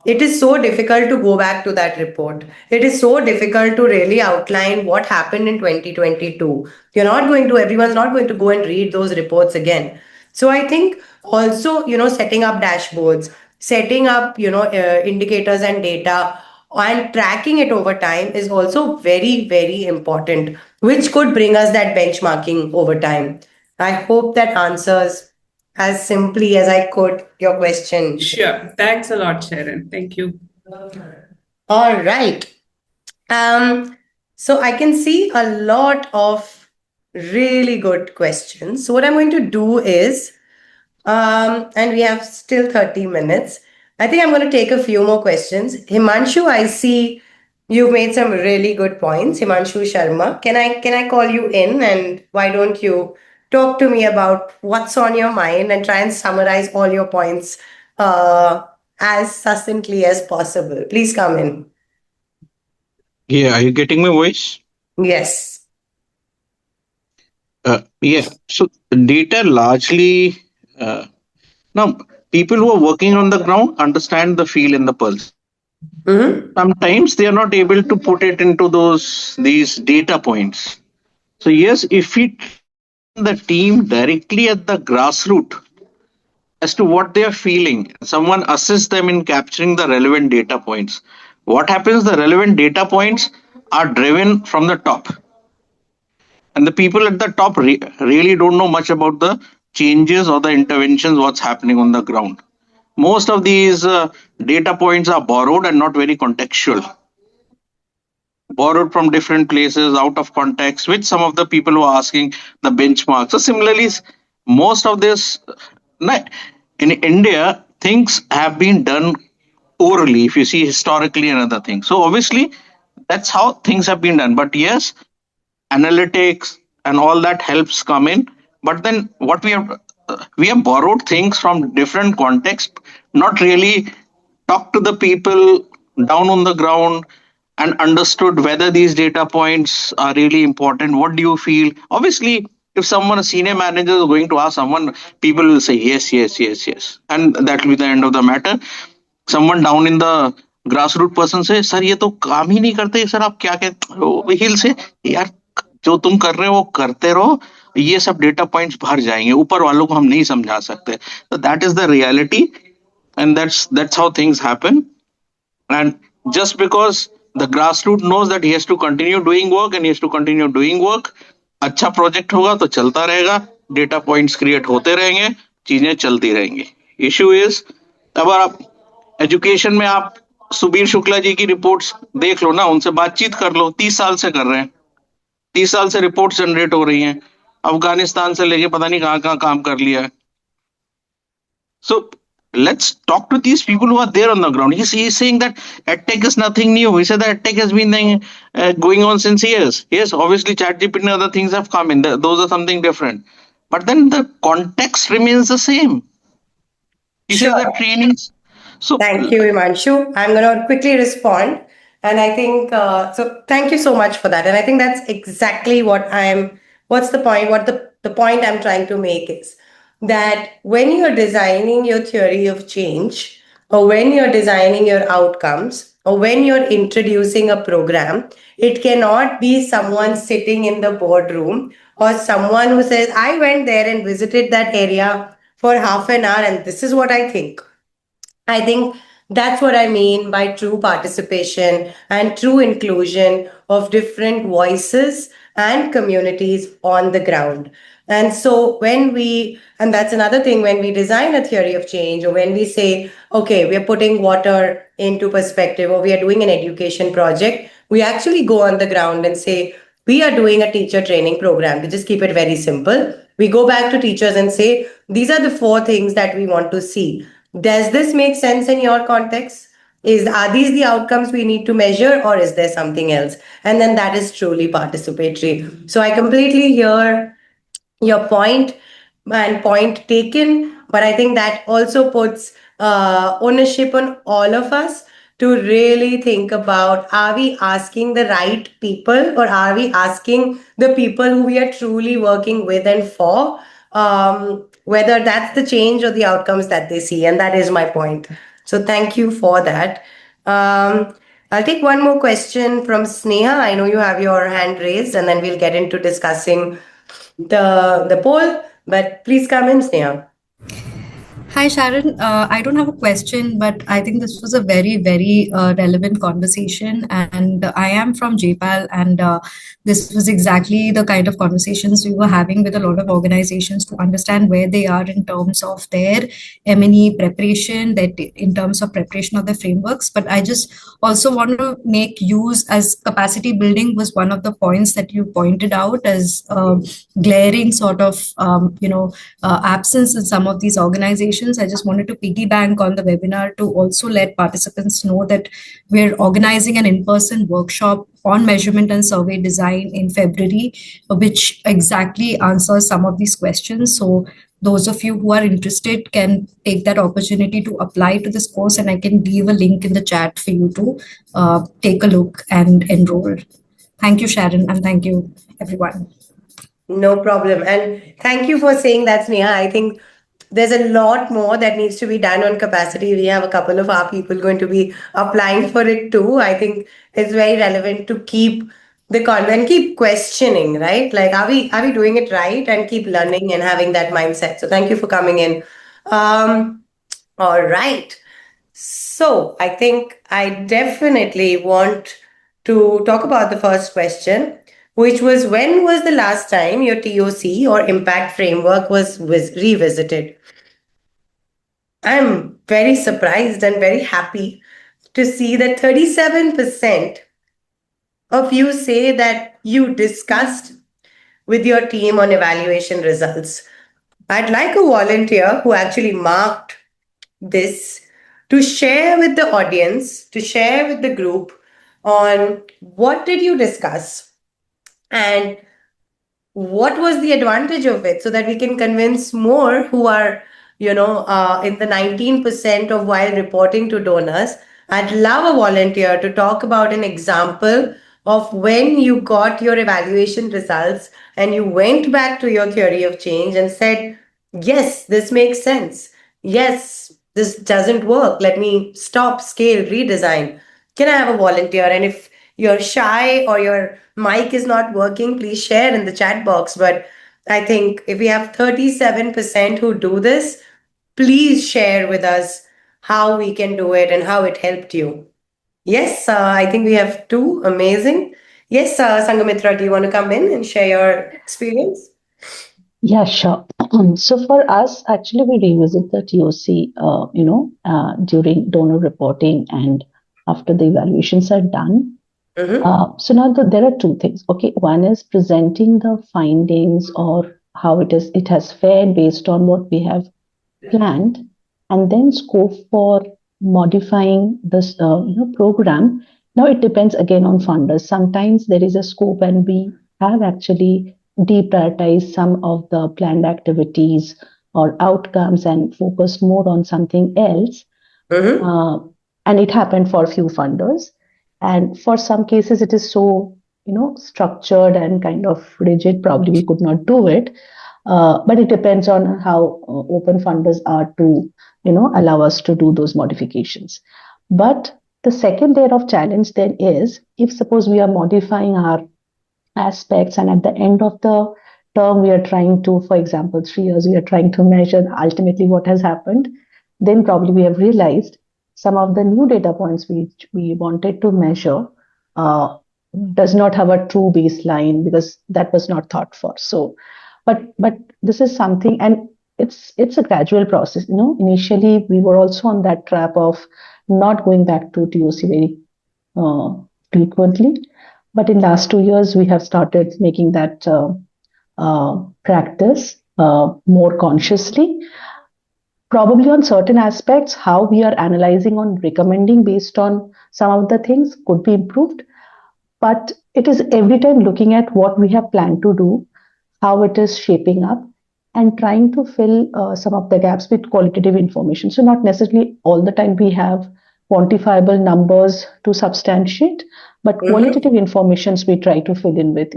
It is so difficult to go back to that report. It is so difficult to really outline what happened in 2022. Everyone's not going to go and read those reports again. So I think also, setting up dashboards, setting up, indicators and data and tracking it over time is also very, very important, which could bring us that benchmarking over time. I hope that answers as simply as I could your question. Sure. Thanks a lot, Sharon. Thank you. All right. So I can see a lot of really good questions. So what I'm going to do is, and we have still 30 minutes. I think I'm going to take a few more questions. Himanshu, I see you've made some really good points. Himanshu Sharma, can I call you in, and why don't you talk to me about what's on your mind and try and summarize all your points as succinctly as possible. Please come in. Yeah, are you getting my voice? Yes. Yeah, so data largely, uh, now people who are working on the ground understand the feel and the pulse. Mm-hmm. Sometimes they are not able to put it into these data points. So yes, if we train the team directly at the grassroots as to what they are feeling, someone assists them in capturing the relevant data points. What happens? The relevant data points are driven from the top, and the people at the top really don't know much about the changes or the interventions what's happening on the ground. Most of these data points are borrowed and not very contextual, borrowed from different places, out of context, which some of the people who are asking the benchmark. So similarly, most of this in India, things have been done orally, if you see historically and other things. So obviously that's how things have been done. But yes, analytics and all that helps come in, but then what we have borrowed things from different contexts, not really talked to the people down on the ground and understood whether these data points are really important. What do you feel? Obviously, if someone, a senior manager, is going to ask someone, people will say yes, yes, yes, yes, and that will be the end of the matter. Someone down in the grass root person से, sir ये तो काम ही नहीं करते, sir आप क्या कहते, हिल से, यार जो तुम कर रहे हो वो करते रहो, ये सब डेटा पॉइंट्स भर जाएंगे, ऊपर वालों को हम नहीं समझा सकते. तो that is the reality, and that's how things happen. And just because the grassroots knows that he has to continue doing work and he has to continue doing work, अच्छा प्रोजेक्ट होगा तो चलता रहेगा, डेटा पॉइंट्स क्रिएट होते रहेंगे, चीजें चलती रहेंगी. इश्यू इज, अब आप एजुकेशन में आप सुबीर शुक्ला जी की रिपोर्ट्स देख लो ना, उनसे बातचीत कर लो, 30 साल से कर रहे हैं, 30 साल से रिपोर्ट्स जनरेट हो रही हैं, अफगानिस्तान से लेके पता नहीं कहाँ कहाँ काम कर लिया है. So let's talk to these people who are there on the ground. He's saying that edtech is nothing new. He said that edtech has been going on since years. Yes, obviously ChatGPT and other things have come in. Those are something different. But then the context remains the same. He says Sure. that trainings. So Thank you, Imanshu. I'm going to quickly respond. And I think, so thank you so much for that. And I think that's exactly what's the point? What the point I'm trying to make is that when you're designing your theory of change, or when you're designing your outcomes, or when you're introducing a program, it cannot be someone sitting in the boardroom or someone who says, I went there and visited that area for half an hour and this is what I think. I think that's what I mean by true participation and true inclusion of different voices and communities on the ground. And so and that's another thing, when we design a theory of change, or when we say, okay, we are putting water into perspective, or we are doing an education project, we actually go on the ground and say, we are doing a teacher training program. To just keep it very simple, we go back to teachers and say, these are the 4 things that we want to see. Does this make sense in your context? Are these the outcomes we need to measure, or is there something else? And then that is truly participatory. So I completely hear your point, and point taken, but I think that also puts ownership on all of us to really think about, are we asking the right people, or are we asking the people who we are truly working with and for, whether that's the change or the outcomes that they see. And that is my point. So thank you for that. I'll take one more question from Sneha. I know you have your hand raised, and then we'll get into discussing the poll. But please come in, Sneha. Hi, Sharon. I don't have a question, but I think this was a very, very relevant conversation. And I am from JPAL, and this was exactly the kind of conversations we were having with a lot of organizations to understand where they are in terms of their M&E preparation, that in terms of preparation of the frameworks. But I just also want to make use, as capacity building was one of the points that you pointed out as glaring sort of, absence in some of these organizations. I just wanted to piggyback on the webinar to also let participants know that we're organizing an in-person workshop on measurement and survey design in February, which exactly answers some of these questions. So those of you who are interested can take that opportunity to apply to this course, and I can leave a link in the chat for you to take a look and enroll. Thank you, Sharon, and thank you, everyone. No problem. And thank you for saying that, Sneha. I think there's a lot more that needs to be done on capacity. We have a couple of our people going to be applying for it too. I think it's very relevant to keep the and keep questioning, right? Like, are we doing it right? And keep learning and having that mindset. So thank you for coming in. All right. So I think I definitely want to talk about the first question, which was, when was the last time your TOC or impact framework was revisited? I'm very surprised and very happy to see that 37% of you say that you discussed with your team on evaluation results. I'd like a volunteer who actually marked this to share with the audience, to share with the group on what did you discuss and what was the advantage of it, so that we can convince more who are, in the 19% of while reporting to donors. I'd love a volunteer to talk about an example of when you got your evaluation results and you went back to your theory of change and said, yes, this makes sense. Yes, this doesn't work. Let me stop, scale, redesign. Can I have a volunteer? And if you're shy or your mic is not working, please share in the chat box. But I think if we have 37% who do this, please share with us how we can do it and how it helped you. Yes, I think we have two. Amazing. Yes, Sangamitra, do you want to come in and share your experience? Yeah, sure. So for us, actually, we revisit the TOC, during donor reporting and after the evaluations are done. So now there are two things. Okay, one is presenting the findings or how it has fared based on what we have planned, and then scope for modifying this program. Now it depends again on funders. Sometimes there is a scope and we have actually deprioritized some of the planned activities or outcomes and focus more on something else. And it happened for a few funders, and for some cases it is so structured and kind of rigid, probably we could not do it. But it depends on how open funders are to allow us to do those modifications. But the second layer of challenge then is, if suppose we are modifying our aspects and at the end of the term we are trying to, for example 3 years, we are trying to measure ultimately what has happened, then probably we have realized some of the new data points which we wanted to measure does not have a true baseline because that was not thought for. So but this is something, and it's a gradual process. Initially we were also on that trap of not going back to TOC very frequently, but in last 2 years we have started making that practice more consciously. Probably on certain aspects, how we are analyzing on recommending based on some of the things could be improved, but it is every time looking at what we have planned to do, how it is shaping up, and trying to fill some of the gaps with qualitative information. So not necessarily all the time we have quantifiable numbers to substantiate, but qualitative informations we try to fill in with,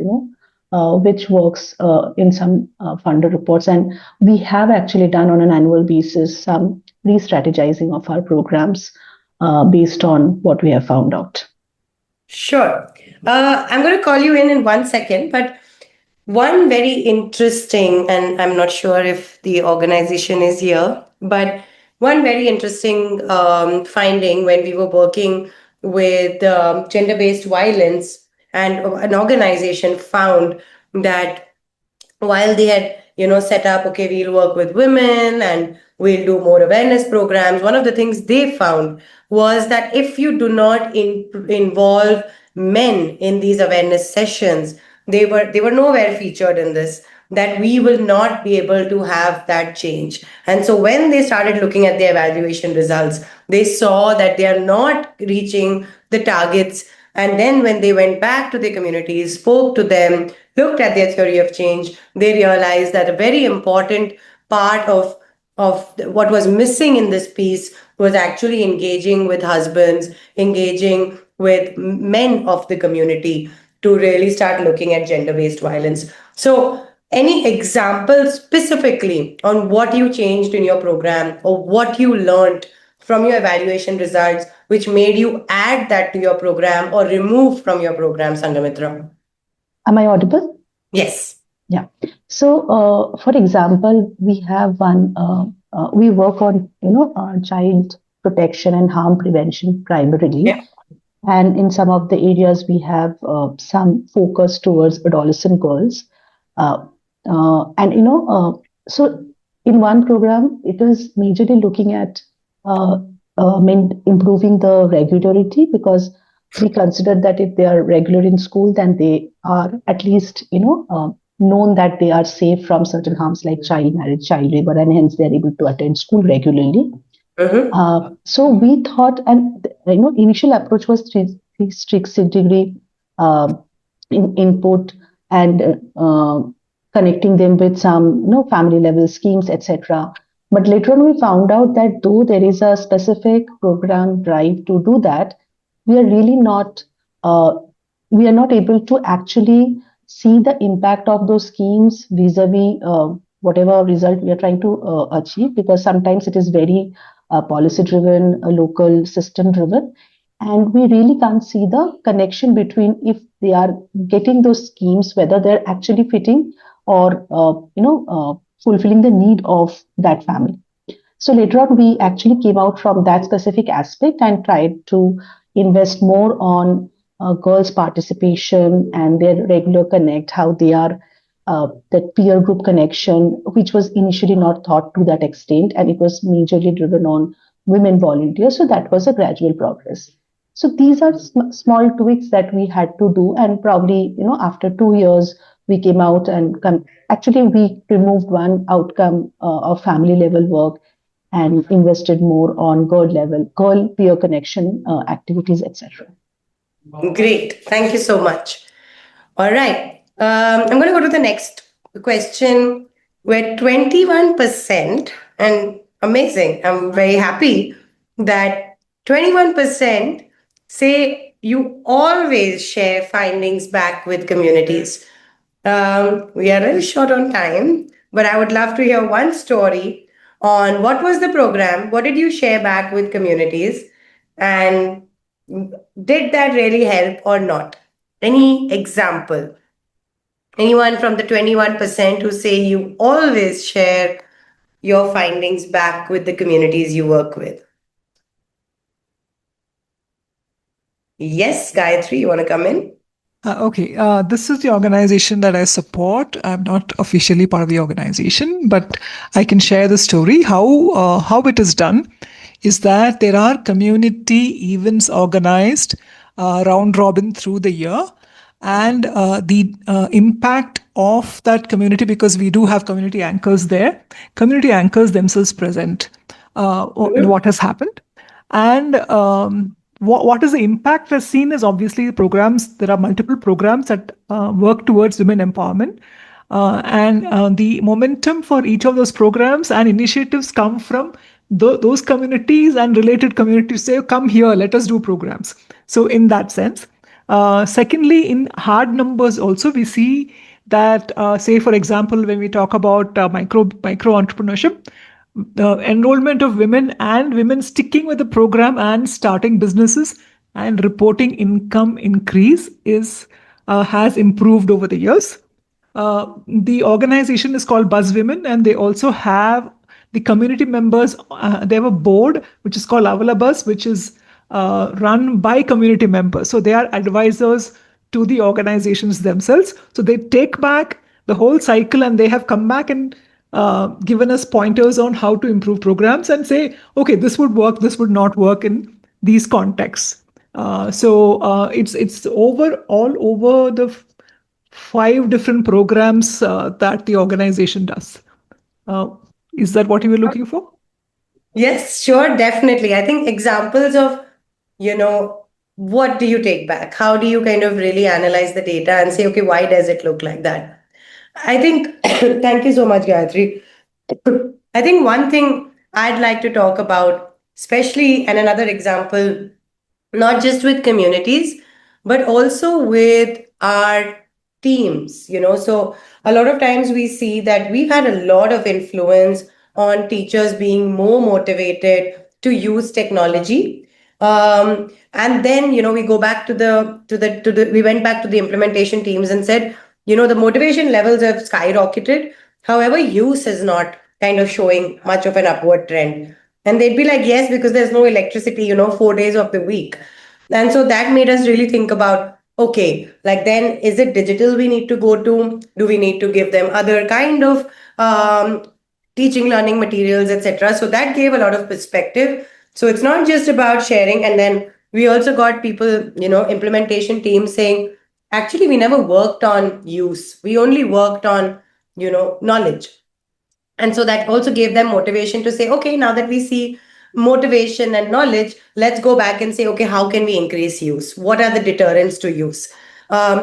which works in some funder reports. And we have actually done on an annual basis some re-strategizing of our programs based on what we have found out. Sure. I'm going to call you in 1 second, but one very interesting, and I'm not sure if the organization is here, but one very interesting finding when we were working with gender-based violence, and an organization found that while they had set up, okay, we'll work with women and we'll do more awareness programs, one of the things they found was that if you do not involve men in these awareness sessions, they were nowhere featured in this, that we will not be able to have that change. And so when they started looking at the evaluation results, they saw that they are not reaching the targets. And then when they went back to the communities, spoke to them, looked at their theory of change, they realized that a very important part of what was missing in this piece was actually engaging with husbands, engaging with men of the community to really start looking at gender-based violence. So any examples specifically on what you changed in your program or what you learned from your evaluation results, which made you add that to your program or remove from your program, Sangamitra? Am I audible? Yes. Yeah. So, for example, we have one. We work on child protection and harm prevention primarily, Yeah. and in some of the areas we have some focus towards adolescent girls, and so in one program it is majorly looking at improving the regularity, because we consider that if they are regular in school, then they are at least known that they are safe from certain harms like child marriage, child labor, and hence they are able to attend school regularly. So we thought, and initial approach was 360-degree input and connecting them with some family level schemes, etc. But later on we found out that though there is a specific program drive to do that, we are really not we are not able to actually see the impact of those schemes vis-a-vis whatever result we are trying to achieve, because sometimes it is very policy driven, local system driven. And we really can't see the connection between if they are getting those schemes, whether they're actually fitting or fulfilling the need of that family. So later on, we actually came out from that specific aspect and tried to invest more on girls' participation and their regular connect, how they are, that peer group connection, which was initially not thought to that extent, and it was majorly driven on women volunteers. So that was a gradual progress. So these are small tweaks that we had to do, and probably after 2 years we came out and actually we removed one outcome of family level work and invested more on girl peer connection activities, etc. Great. Thank you so much. All right. I'm going to go to the next question where 21%, and amazing, I'm very happy that 21% say you always share findings back with communities. We are a little short on time, but I would love to hear one story on what was the program, what did you share back with communities, and did that really help or not? Any example? Anyone from the 21% who say you always share your findings back with the communities you work with? Yes, Gayatri, you want to come in? Okay, this is the organization that I support. I'm not officially part of the organization, but I can share the story. How it is done is that there are community events organized round robin through the year, and the impact of that community, because we do have community anchors there. Community anchors themselves present what has happened, and what is the impact as seen is obviously programs. There are multiple programs that work towards women empowerment. And the momentum for each of those programs and initiatives come from those communities and related communities say, come here, let us do programs. So in that sense. Secondly, in hard numbers also, we see that, say, for example, when we talk about micro entrepreneurship, the enrollment of women and women sticking with the program and starting businesses and reporting income increase has improved over the years. The organization is called Buzz Women, and they also have the community members. They have a board which is called Avala Buzz, which is run by community members. So they are advisors to the organizations themselves. So they take back the whole cycle, and they have come back and given us pointers on how to improve programs and say, okay, this would work, this would not work in these contexts. It's all over the 5 different programs that the organization does. Is that what you were looking for? Yes, sure, definitely. I think examples of, what do you take back? How do you kind of really analyze the data and say, okay, why does it look like that? I think, thank you so much, Gayatri. I think one thing I'd like to talk about, especially, and another example, not just with communities, but also with our teams, So a lot of times we see that we've had a lot of influence on teachers being more motivated to use technology. And then, we go back we went back to the implementation teams and said, the motivation levels have skyrocketed. However, use is not kind of showing much of an upward trend. And they'd be like, yes, because there's no electricity, 4 days of the week. And so that made us really think about, okay, like then is it digital we need to go to? Do we need to give them other kind of teaching, learning materials, etc.? So that gave a lot of perspective. So it's not just about sharing. And then we also got people, implementation teams saying, actually, we never worked on use. We only worked on, knowledge. And so that also gave them motivation to say, okay, now that we see motivation and knowledge, let's go back and say, okay, how can we increase use? What are the deterrents to use?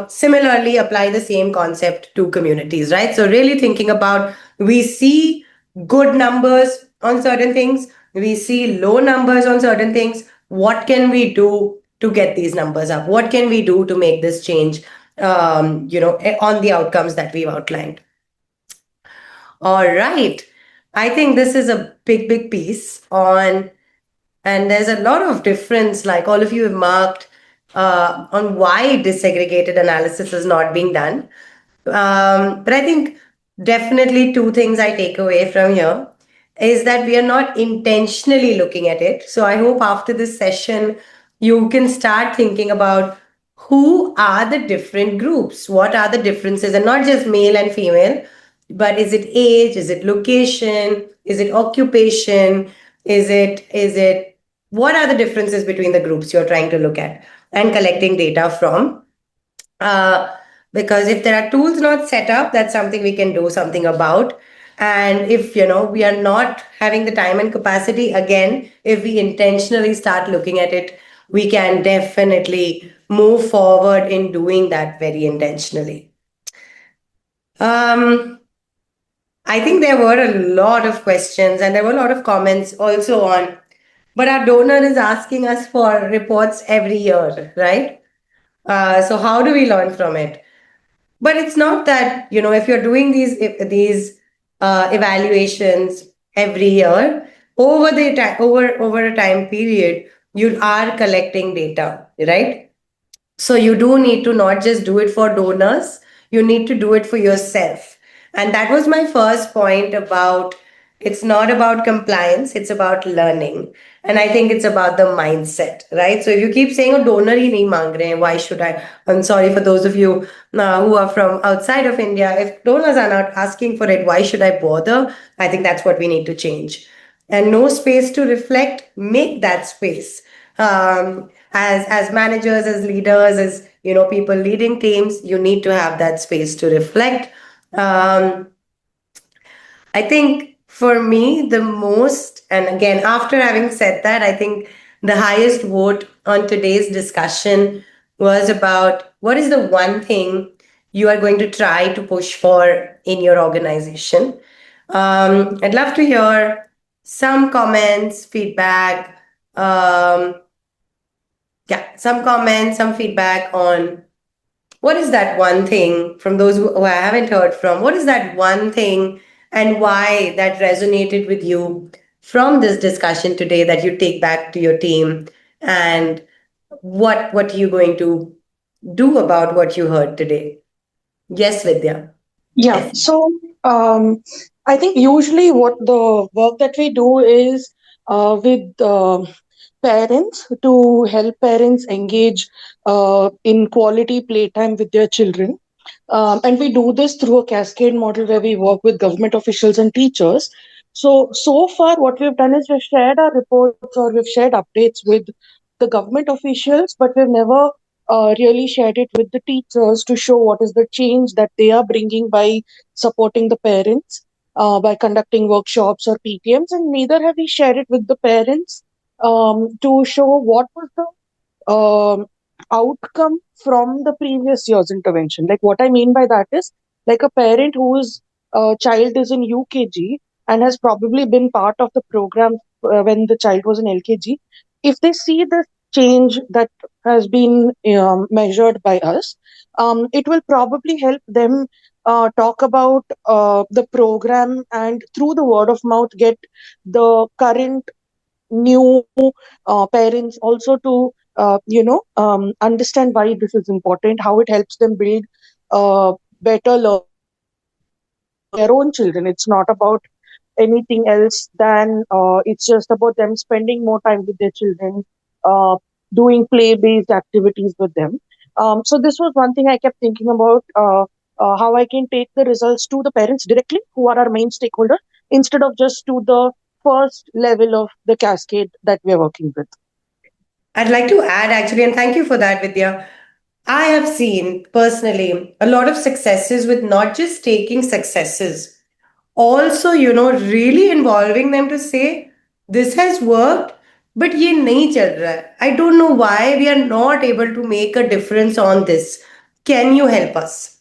Similarly, apply the same concept to communities, right? So really thinking about, we see good numbers on certain things, we see low numbers on certain things. What can we do to get these numbers up? What can we do to make this change, on the outcomes that we've outlined? All right. I think this is a big piece on, and there's a lot of difference, like all of you have marked, on why disaggregated analysis is not being done. But I think definitely two things I take away from here is that we are not intentionally looking at it. So I hope after this session, you can start thinking about who are the different groups, what are the differences, and not just male and female, but is it age, is it location, is it occupation, is it what are the differences between the groups you're trying to look at and collecting data from? uh, because if there are tools not set up, that's something we can do something about. And if we are not having the time and capacity, again, if we intentionally start looking at it, we can definitely move forward in doing that very intentionally. I think there were a lot of questions and there were a lot of comments also on, but our donor is asking us for reports every year, right? So how do we learn from it? But it's not that, if you're doing these evaluations every year, over a time period, you are collecting data, right? So you do need to not just do it for donors, you need to do it for yourself. And that was my first point about, it's not about compliance, it's about learning. And I think it's about the mindset, right? So if you keep saying a donor hi nahi mang rahe hain, why should I? I'm sorry for those of you who are from outside of India. If donors are not asking for it, why should I bother? I think that's what we need to change. And no space to reflect, make that space. As managers, as leaders, as people leading teams, you need to have that space to reflect. um, I think for me, the most, and again, after having said that, I think the highest vote on today's discussion was about what is the one thing you are going to try to push for in your organization. I'd love to hear some comments, feedback. Yeah, some comments, some feedback on what is that one thing from those who I haven't heard from. What is that one thing and why that resonated with you from this discussion today that you take back to your team? And what are you going to do about what you heard today? Yes, Vidya. Yeah, so I think usually what the work that we do is with parents to help parents engage in quality playtime with their children. And we do this through a cascade model where we work with government officials and teachers. So far, what we've done is we've shared our reports or we've shared updates with the government officials, but we've never really shared it with the teachers to show what is the change that they are bringing by supporting the parents, by conducting workshops or PTMs, and neither have we shared it with the parents to show what was the outcome from the previous year's intervention. Like what I mean by that is like a parent whose child is in UKG and has probably been part of the program when the child was in LKG. If they see the change that has been measured by us, it will probably help them talk about the program and through the word of mouth get the current new parents also to understand why this is important, how it helps them build better learning their own children. It's not about anything else than it's just about them spending more time with their children, doing play based activities with them. So this was one thing I kept thinking about, how I can take the results to the parents directly, who are our main stakeholder, instead of just to the first level of the cascade that we're working with. I'd like to add actually, and thank you for that, Vidya. I have seen personally a lot of successes with not just taking successes, also, really involving them to say, this has worked, but ye nahi chal raha hai. I don't know why we are not able to make a difference on this. Can you help us?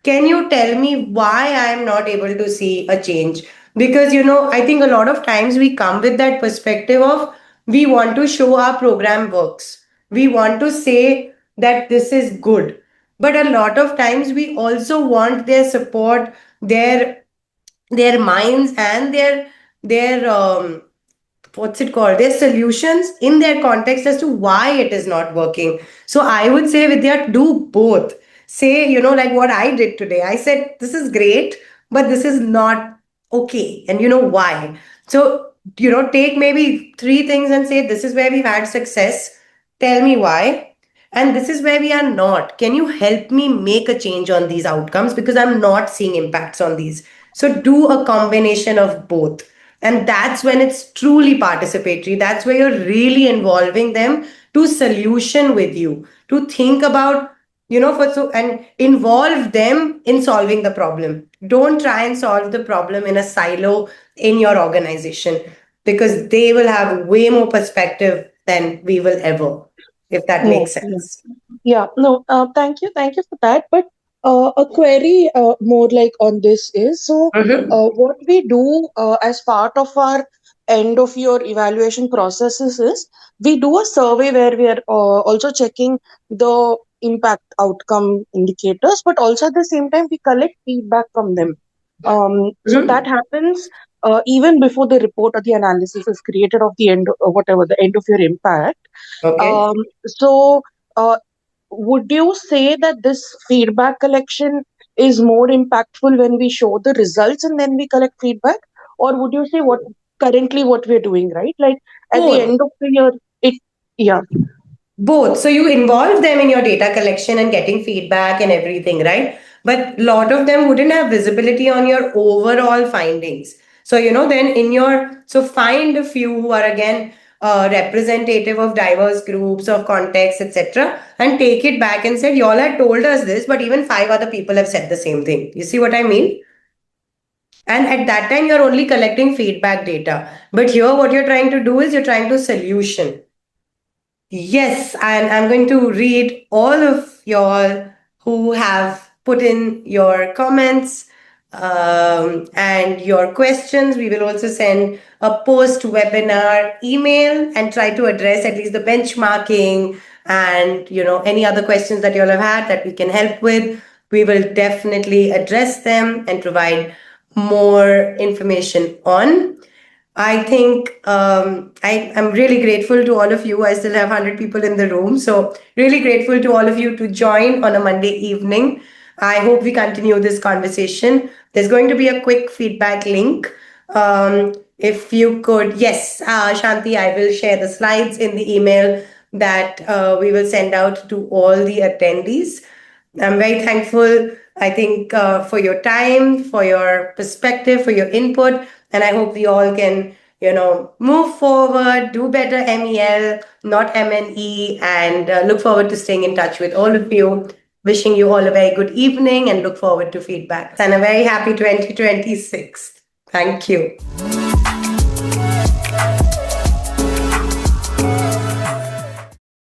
Can you tell me why I am not able to see a change? Because, I think a lot of times we come with that perspective of we want to show our program works. We want to say that this is good. But a lot of times we also want their support, their their minds and their what's it called, their solutions in their context as to why it is not working. So I would say, Vidya, do both. Say, like what I did today. I said, this is great, but this is not okay. And you know why? So, take maybe three things and say, this is where we've had success. Tell me why. And this is where we are not. Can you help me make a change on these outcomes? Because I'm not seeing impacts on these. So do a combination of both. And that's when it's truly participatory. That's where you're really involving them to solution with you, to think about, and involve them in solving the problem. Don't try and solve the problem in a silo in your organization, because they will have way more perspective than we will ever, if that Yeah, makes yeah. sense. Yeah, no, thank you for that. But a query more like on this is so Mhm. what we do as part of our end of year evaluation processes is we do a survey where we are also checking the impact outcome indicators, but also at the same time we collect feedback from them. So that Mhm. happens even before the report or the analysis is created of the end, whatever the end of your impact. Okay. So, would you say that this feedback collection is more impactful when we show the results and then we collect feedback? Or would you say what currently what we're doing, right? Like at the Both. end of the year, it, yeah. Both. So you involve them in your data collection and getting feedback and everything, right? But a lot of them wouldn't have visibility on your overall findings. So, then so find a few who are again representative of diverse groups of contexts, etc., and take it back and said, y'all had told us this, but even five other people have said the same thing. You see what I mean? And at that time, you're only collecting feedback data. But here, what you're trying to do is you're trying to solution. Yes, and I'm going to read all of y'all who have put in your comments and your questions. We will also send a post webinar email and try to address at least the benchmarking and any other questions that you'll have had that we can help with. We will definitely address them and provide more information on. I think I'm really grateful to all of you. I still have 100 people in the room. So, really grateful to all of you to join on a Monday evening. I hope we continue this conversation. There's going to be a quick feedback link. If you could, yes, Shanti, I will share the slides in the email that we will send out to all the attendees. I'm very thankful, I think, for your time, for your perspective, for your input. And I hope we all can, move forward, do better MEL, not MNE, and look forward to staying in touch with all of you. Wishing you all a very good evening and look forward to feedback. And a very happy 2026. Thank you.